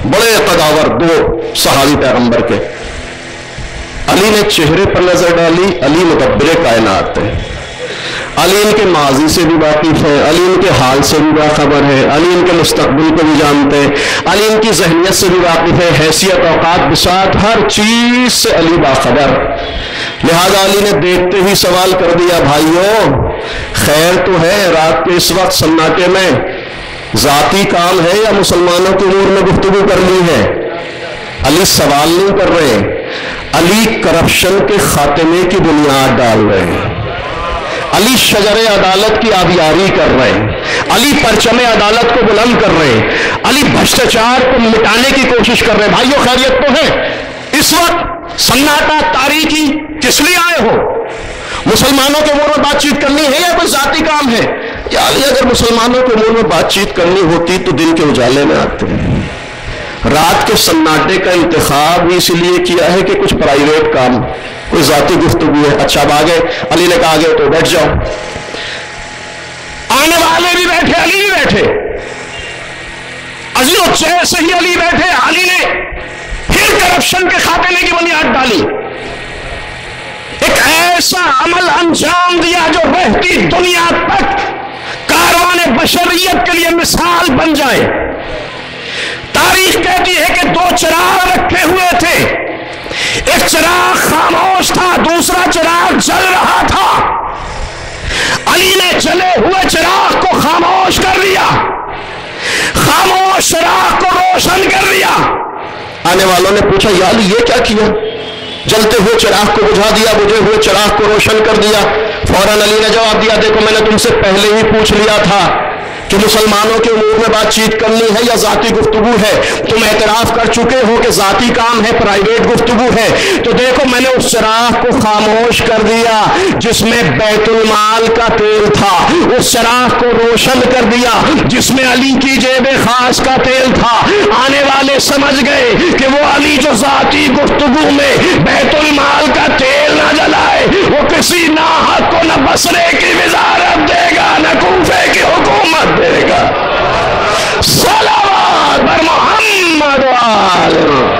بڑے قداور دو صحابی پیغمبر کے۔ علی نے چہرے پر نظر ڈالی، علی مدبر کائنات ہے، علی ان کے ماضی سے بھی واقف ہے، علی ان کے حال سے بھی باخبر ہے، علی ان کے مستقبل کو بھی جانتے ہیں، علی ان کی ذہنیت سے بھی واقف ہے، حیثیت، اوقات، بساط، ہر چیز سے علی باخبر۔ لہذا علی نے دیکھتے ہی سوال کر دیا، بھائیو خیر تو ہے رات کے اس وقت سناٹے میں، ذاتی کام ہے یا مسلمانوں کے امور میں گفتگو کرنی ہے؟ علی سوال نہیں کر رہے، علی کرپشن کے خاتمے کی بنیاد ڈال رہے ہیں، علی شجر عدالت کی آبیاری کر رہے ہیں، علی پرچم عدالت کو بلند کر رہے ہیں، علی بھرشٹاچار کو مٹانے کی کوشش کر رہے ہیں۔ بھائیو خیریت تو ہے؟ اس وقت سناٹا تاریخی کس لیے آئے ہو؟ مسلمانوں کے امور میں بات چیت کرنی ہے یا کوئی ذاتی کام ہے؟ یا علی اگر مسلمانوں کے امور میں بات چیت کرنی ہوتی تو دن کے اجالے میں آتے ہیں۔ رات کے سناٹے کا انتخاب اس لیے کیا ہے کہ کچھ پرائیویٹ کام، کوئی ذاتی گفتگو ہے۔ اچھا اب آگے علی نے کہا آگے تو بیٹھ جاؤ۔ آنے والے بھی بیٹھے، علی بھی بیٹھے، عزیز و چیر سے ہی علی بیٹھے۔ علی نے پھر کرپشن کے خاتمے کی بنیاد ڈالی، ایک ایسا عمل انجام دیا جو رہتی دنیا تک کاروان بشریت کے لیے مثال بن جائے۔ تاریخ کہتی ہے کہ دو چراغ رکھے ہوئے تھے، ایک چراغ خاموش تھا، دوسرا چراغ جل رہا تھا۔ علی نے جلے ہوئے چراغ کو خاموش کر دیا، خاموش چراغ کو روشن کر دیا۔ آنے والوں نے پوچھا یا علی یہ کیا کیا؟ جلتے ہوئے چراغ کو بجھا دیا، بجھے ہوئے چراغ کو روشن کر دیا۔ فوراً علی نے جواب دیا، دیکھو میں نے تم سے پہلے ہی پوچھ لیا تھا کہ مسلمانوں کے امور میں بات چیت کرنی ہے یا ذاتی گفتگو ہے؟ تم اعتراف کر چکے ہو کہ ذاتی کام ہے، پرائیویٹ گفتگو ہے، تو دیکھو میں نے اس چراغ کو خاموش کر دیا جس میں بیت المال کا تیل تھا، اس چراغ کو روشن کر دیا جس میں علی کی جیب خاص کا تیل تھا۔ آنے والے سمجھ گئے کہ وہ علی جو ذاتی گفتگو میں بیت المال کا تیل نہ جلائے، وہ کسی ناحق کو نہ بصرے کی وزارت دے گا نہ کوفے کی حکومت دے گا۔ صلوات بر محمد و آلہ۔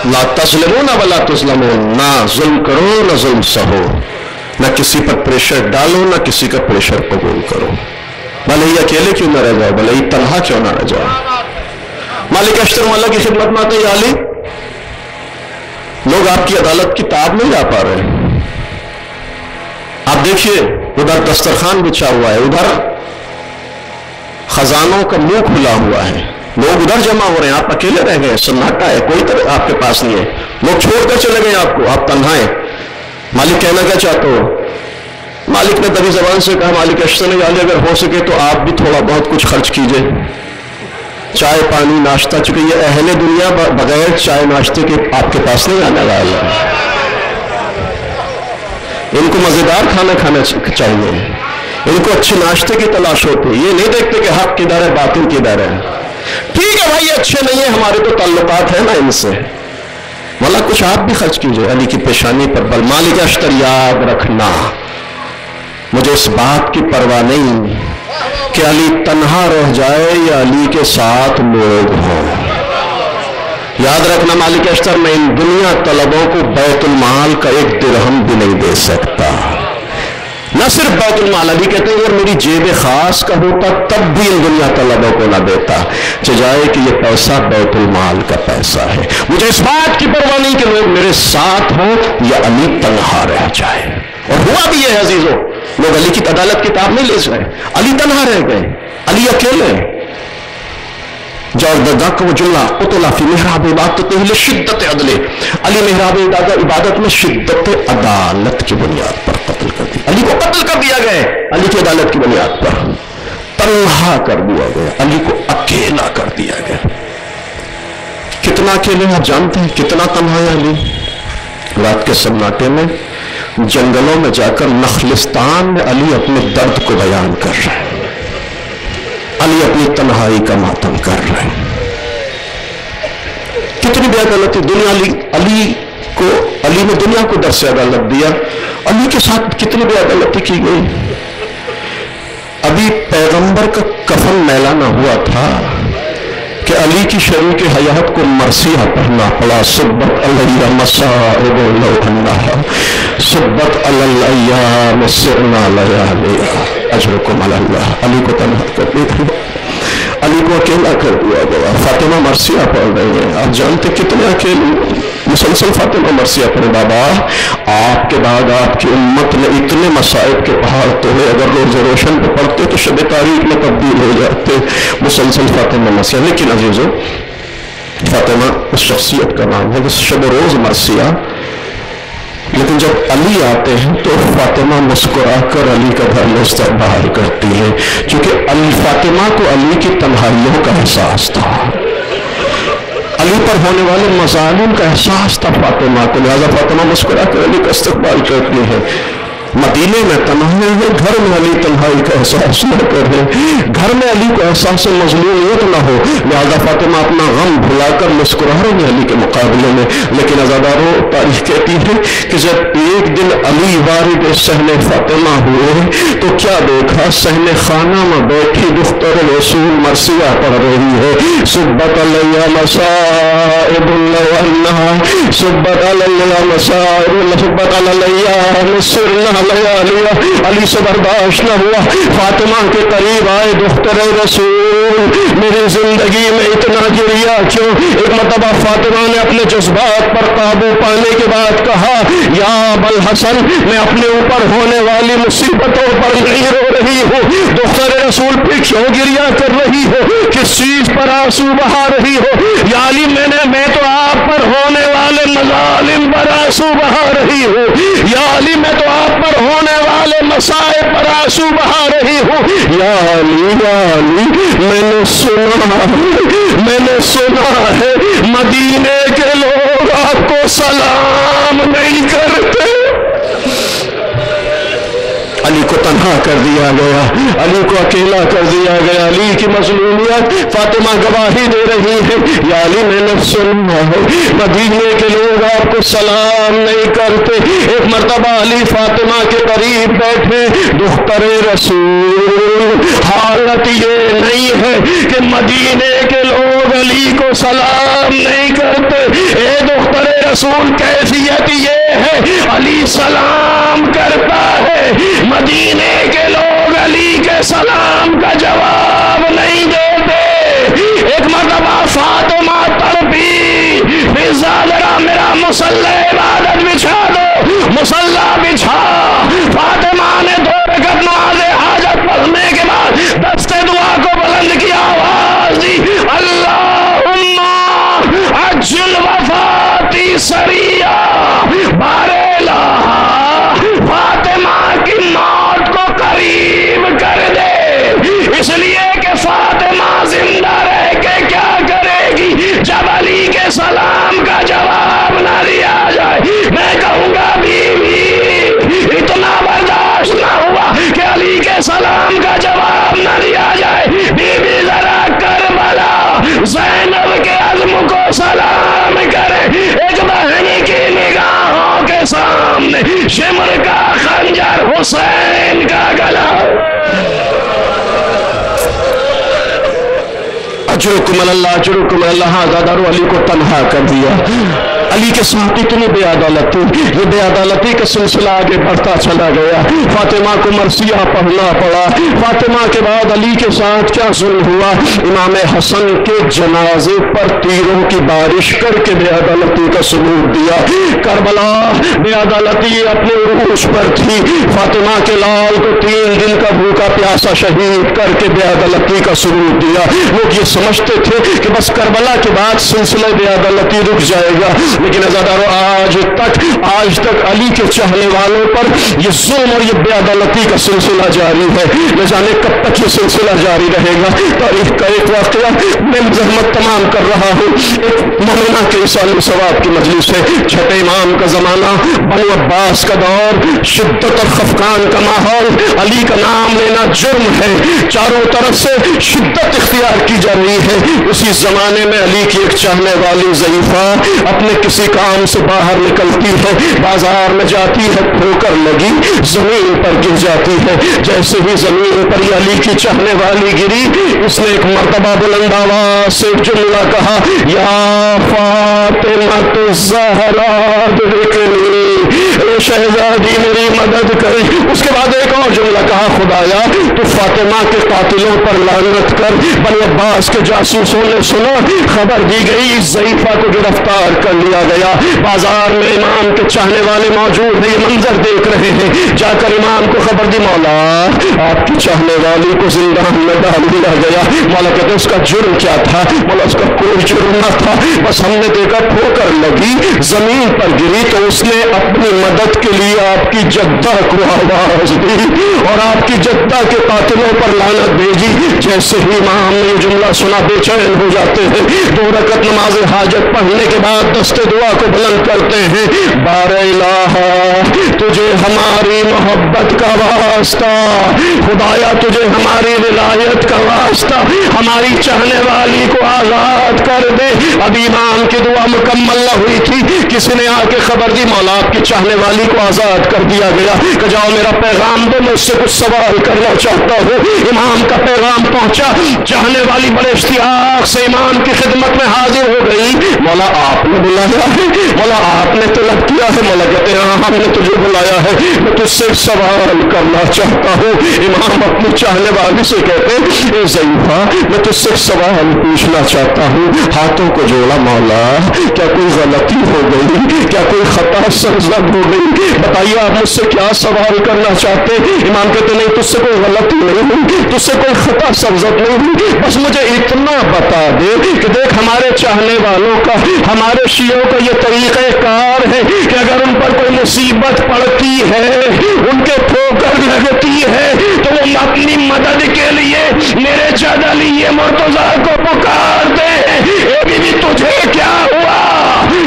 لا تظلمون ولا تظلمون، نہ ظلم کرو نہ ظلم سہو، نہ کسی پر پریشر ڈالو نہ کسی کا پریشر قبول کرو، بھلے ہی اکیلے کیوں نہ رہ جاؤ، بھلے ہی تنہا کیوں نہ رہ جاؤ۔ مالک اشتر مولا کی خدمت میں آتے علی لوگ آپ کی عدالت کی تاب نہیں جا پا رہے۔ آپ دیکھیے ادھر دسترخوان بچھا ہوا ہے، ادھر خزانوں کا منہ کھلا ہوا ہے، لوگ ادھر جمع ہو رہے ہیں، آپ اکیلے رہ گئے، سناٹا ہے، کوئی طرح آپ کے پاس نہیں ہے، لوگ چھوڑ کر چلے گئے آپ کو، آپ تنہا ہیں۔ مالک کہنا کیا چاہتے ہو؟ مالک نے دبی زبان سے کہا، مالک اشتر نے علی اگر ہو سکے تو آپ بھی تھوڑا بہت کچھ خرچ کیجئے۔ چائے پانی ناشتہ، چونکہ یہ اہل دنیا بغیر چائے ناشتے کے آپ کے پاس نہیں آنے والا ہے، ان کو مزیدار کھانا کھانا چاہیے، ان کو اچھے ناشتے کی تلاش ہوتی ہے، یہ نہیں دیکھتے کہ حق کدھر ہے باطل کدھر ہے۔ ٹھیک ہے بھائی اچھے نہیں ہیں، ہمارے تو تعلقات ہیں نا ان سے، والا کچھ آپ بھی خرچ کیجئے علی کی پیشانی پر۔ بل مالک اشتر یاد رکھنا، مجھے اس بات کی پرواہ نہیں کہ علی تنہا رہ جائے یا علی کے ساتھ لوگ ہوں۔ یاد رکھنا مالک اشتر، میں ان دنیا طلبوں کو بیت المال کا ایک درہم بھی نہیں دے سکتا، نہ صرف بیت المال، علی کہتے ہیں اگر میری جیب خاص کا ہوتا تب بھی ان دنیا طلبوں کو نہ دیتا، چاہے کہ یہ پیسہ بیت المال کا پیسہ ہے۔ مجھے اس بات کی پرواہ نہیں کہ لوگ میرے ساتھ ہوں یا علی تنہا رہ جائے، اور ہوا بھی یہ عزیزوں، لوگ علی کی عدالت کتاب نہیں لے سکے، علی تنہا رہ گئے، علی اکیلے۔ جاؤ کو جملہ قتل فی محراب عبادتہ لشدت عدل، علی محراب عبادت میں شدت عدالت کی بنیاد پر قتل کر دیا، علی کو قتل کر دیا گیا علی کی عدالت کی بنیاد پر، تنہا کر دیا گیا، علی کو اکیلا کر دیا گیا۔ کتنا اکیلے آپ جانتے ہیں، کتنا تنہا ہے علی؟ رات کے سناٹے میں جنگلوں میں جا کر نخلستان میں علی اپنے درد کو بیان کر رہے ہیں، علی اپنی تنہائی کا ماتم کر رہے ہیں۔ کتنی بے عدالتی دنیا، علی نے دنیا کو درس عدالت دیا، علی کے ساتھ کتنی بے عدالتی کی گئی۔ ابھی پیغمبر کا کفن میلا نہ ہوا تھا کہ علی کی شریک حیات کو مرثیہ پڑھنا پڑا، صبت علیہ مصائب لو انہا صبت علی الایام سرنا لیالیا اجرکم علی اللہ۔ علی کو تنہا کر دیا، علی کو اکیلا کر دیا گیا۔ فاطمہ مرثیہ پڑھ رہی ہیں، آپ جانتے کتنے اکیلے، مسلسل فاطمہ مرثیہ پڑھے۔ بابا آپ کے بعد آپ کی امت نے اتنے مصائب کے پہاڑ توڑے، اگر روز روشن پہ پڑھتے تو شب تاریخ میں تبدیل ہو جاتے، مسلسل فاطمہ مرثیہ۔ لیکن عزیزو، فاطمہ اس شخصیت کا نام ہے کہ شب روز مرثیہ، لیکن جب علی آتے ہیں تو فاطمہ مسکرا کر علی کا گھر میں استقبال کرتی ہے، کیونکہ فاطمہ کو علی کی تنہائیوں کا احساس تھا، علی پر ہونے والے مظالم کا احساس تھا فاطمہ کو، لہذا فاطمہ مسکرا کر علی کا استقبال کرتی ہے۔ مدینے میں تنہائی ہے، گھر میں علی تنہائی کا احساس نہ کرے، گھر میں علی کو احساس مظلومیت نہ ہو، لہذا فاطمہ اپنا غم بھلا کر مسکرا رہی ہے علی کے مقابلے میں۔ لیکن عزاداروں، تاریخ کہتی ہے کہ جب ایک دن علی وارد صحن فاطمہ ہوئے تو کیا دیکھا، صحن خانہ میں بیٹھی دختر رسول مرثیہ پڑھ رہی ہے، صبت علیہ مصائب لو انہا صبت علیہ مصائب صبت علیہ سرنا لیا۔ علی سے برداشت نہ ہوا، فاطمہ کے قریب آئے، دختر رسول میری زندگی میں اتنا گریا کیوں؟ ایک مرتبہ فاطمہ نے اپنے جذبات پر قابو پانے کے بعد کہا، یا ابوالحسن، میں اپنے اوپر ہونے والی مصیبتوں پر نہیں رو رہی ہوں، دختر رسول پہ کیوں گریا کر رہی ہو، کس چیز پر آنسو بہا رہی ہو؟ یا علی، میں تو آپ پر ہونے والے مظالم پر آنسو بہا رہی ہوں، یا علی میں تو آپ پر ہونے والے مسائب پر آنسو بہا رہی ہوں، یا علی میں نے سنا ہے مدینے کے لوگ آپ کو سلام نہیں کرتے۔ علی کو تنہا کر دیا گیا، علی کو اکیلا کر دیا گیا، علی کی مظلومیت فاطمہ گواہی دے رہی ہے، یا علی میں نے سنا ہے مدینے کے لوگ آپ کو سلام نہیں کرتے۔ ایک مرتبہ علی فاطمہ کے قریب بیٹھے، دختر رسول حالت یہ نہیں ہے کہ مدینے کے لوگ علی کو سلام نہیں کرتے، اے دختر رسول کیفیت یہ ہے علی سلام کرتا ہے، مدینے کے لوگ علی کے سلام کا جواب نہیں دیتے۔ ایک مرتبہ فاطمہ تڑپی، فضا ذرا میرا مصلی عبادت بچھا دو، مصلی بچھا۔ فاطمہ نے 2 رکعت نماز حاجت پڑھنے کے بعد دست دعا کو بلند کیا، آواز دی، اللہم عجل وفاتی سریہ بارے فاطمہ کی موت کو قریب کر دے، اس لیے کہ فاطمہ زندہ رہ کے اجرکم اللہ اجرکم اللہ دادار علی کو تنہا کر دیا. علی کے ساتھ اتنی بے عدالتی، یہ بے عدالتی کا سلسلہ آگے بڑھتا چلا گیا. فاطمہ کو مرثیہ پڑھنا پڑا. فاطمہ کے بعد علی کے ساتھ کیا ظلم ہوا؟ امام حسن کے جنازے پر تیروں کی بارش کر کے بے عدالتی کا ثبوت دیا. کربلا بے عدالتی اپنے عروج پر تھی. فاطمہ کے لال کو 3 دن کا بھوکا پیاسا شہید کر کے بے عدالتی کا ثبوت دیا. لوگ یہ سمجھتے تھے کہ بس کربلا کے بعد سلسلہ بے عدالتی رک جائے گا، لیکن عزادارو آج تک علی کے چاہنے والوں پر یہ ظلم اور یہ بے عدالتی کا سلسلہ جاری ہے. نہ جانے کب تک یہ سلسلہ جاری رہے گا. تاریخ کا ایک واقعہ میں زحمت تمام کر رہا ہوں. ایک مومنہ کے اصال ثواب کی مجلس ہے. چھٹے امام کا زمانہ، بنو عباس کا دور، شدت اور خفقان کا ماحول. علی کا نام لینا جرم ہے، چاروں طرف سے شدت اختیار کی جا رہی ہے. اسی زمانے میں علی کی ایک چاہنے والی ضعیفہ اپنے کسی کام سے باہر نکلتی ہے، بازار میں جاتی ہے، ٹھوکر لگی، زمین پر گر جاتی ہے. جیسے ہی زمین پر یہ علی کی چاہنے والی گری، اس نے ایک مرتبہ بلند آواز سے جملہ کہا، یا فاطمہ الزہرا ادرکنی، اے شہزادی میری مدد کر. اس کے بعد ایک اور جملہ کہا، خدایا تو فاطمہ کے قاتلوں پر لعنت کر. بنو عباس کے جاسوسوں نے سنا، خبر دی گئی، ضعیفہ کو گرفتار کر لیا گیا. بازار میں امام کے چاہنے والے موجود ہیں، یہ منظر دیکھ رہے ہیں. جا کر امام کو خبر دی، مولا آپ کی چاہنے والی کو زندان میں ڈال دیا گیا. مولا کہتے ہیں اس کا جرم کیا تھا؟ مولا اس کا کوئی جرم نہ تھا، بس ہم نے دیکھا ٹھوکر لگی، زمین پر گری تو اس نے اپنی مدد کے لیے آپ کی جدہ کو آواز دی اور آپ کی جدہ کے قاتلوں پر لعنت بھیجی. جیسے ہی امام نے جملہ سنا بے چین ہو جاتے ہیں. 2 رکعت نماز حاجت پڑھنے کے بعد دستے دعا کو بلند کرتے ہیں، بار الہ تجھے ہماری محبت کا واسطہ، خدایا تجھے ہماری ولایت کا واسطہ، ہماری چاہنے والی کو آزاد کر دے. ابھی امام کی دعا مکمل نہ ہوئی تھی، کسی نے آ کے خبر دی، مولا آپ کی چاہنے والی کو آزاد کر دیا گیا. کہ جاؤ میرا پیغام دو، میں اس سے کچھ سوال کرنا چاہتا ہوں. امام کا پیغام پہنچا. چاہنے والی بڑے اشتیاق سے امام کی خدمت میں حاضر ہو گئی. مولا آپ نے بلایا ہے، مولا آپ نے طلب کیا ہے. مولا کہتے ہیں ہاں ہم نے تجھے بلایا ہے، میں تجھ سے سوال کرنا چاہتا ہوں. امام اپنی چاہنے والی سے کہتے ہیں، اے ضعیفہ میں تجھ سے سوال پوچھنا چاہتا ہوں. ہاتھوں کو جوڑا، مولا کیا کوئی غلطی ہو گئی؟ کیا کوئی خطا سرزد ہو گئی؟ بتائیے آپ مجھ سے کیا سوال کرنا چاہتے؟ امام کہتے نہیں، تجھ سے کوئی غلطی نہیں ہوئی، تجھ سے کوئی خطا سرزد نہیں ہوئی، بس مجھے اتنا بتا دے کہ دیکھ ہمارے چاہنے والوں کا، ہمارے شیعوں کا یہ طریقہ کار ہے کہ اگر ان پر کوئی مصیبت پڑتی ہے، ان کے ٹھوکر لگتی ہے، تو وہ اپنی مدد کے لیے میرے جد علی مرتضیٰ کو پکارتے ہیں. اے بی بی تجھے کیا ہوا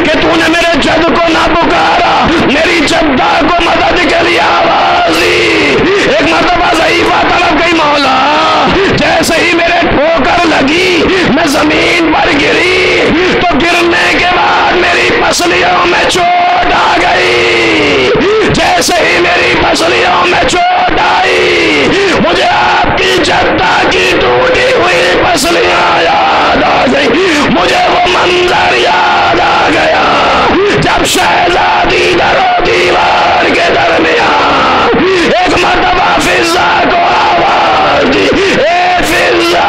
کہ تو نے میرے جد کو نہ پکارا، میری جدہ کو مدد کے لیے آواز دی. ایک مرتبہ ضعیفہ طرف گئی، مولا جیسے ہی میرے ٹھوکر لگی میں زمین پر گری تو گرنے کے بعد میری پسلیوں میں چوٹ آ گئی. جیسے ہی میری پسلیوں میں چوٹ آئی مجھے آپ کی جدہ کی ٹوٹی ہوئی پسلیاں یاد آ گئی. مجھے وہ منظر یاد آ گیا جب شہزادی در و دیوار کے درمیان ایک مرتبہ فضا کو آواز دی، اے فضا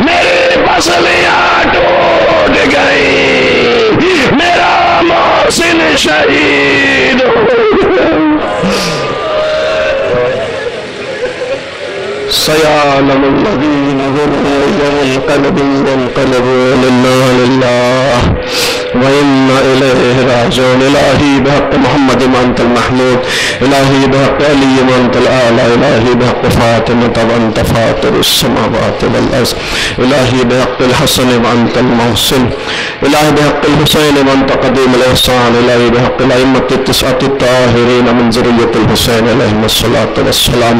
میری پسلیاں ٹوٹ گئی، میرا محسن شہید ہو گیا. سيعلم الذين هم ينقلب ينقلبوا لله وإن إليه راجعون. إلهي بحق محمد وأنت المحمود، إلهي بحق علي وأنت الأعلى، إلهي بحق فاطمة وأنت فاطر السماوات والأرض، إلهي بحق الحسن وأنت المحسن، إلهي بحق الحسين وأنت قديم الإحسان، إلهي بحق الأئمة التسعة الطاهرين من ذرية الحسين عليهم الصلاة والسلام.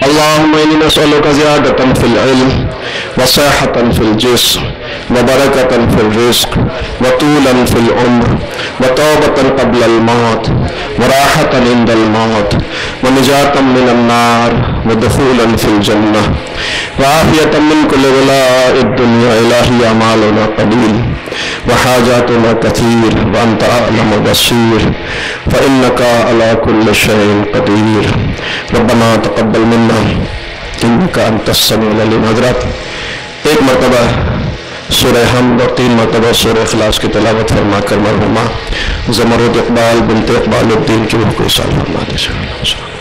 اللهم إني نسألك زيادة في العلم وصحة في الجسم وبركة في الرزق وطولا في العمر وتوبة قبل الموت وراحة عند الموت ونجاة من النار ودخولا في الجنة وعافية من كل بلاء الدنيا. إلهي أعمالنا قليل وحاجاتنا كثير وأنت أعلم بصير فإنك على كل شيء قدير. ربنا تقبل منا إنك أنت السميع العليم. حضرات ایک مرتبہ سورہ حمد اور 3 مرتبہ سورہ اخلاص کی تلاوت فرما کر مرحومہ زمرد اقبال بنت اقبال الدین کی روح کو ایصال فرما دیجیے.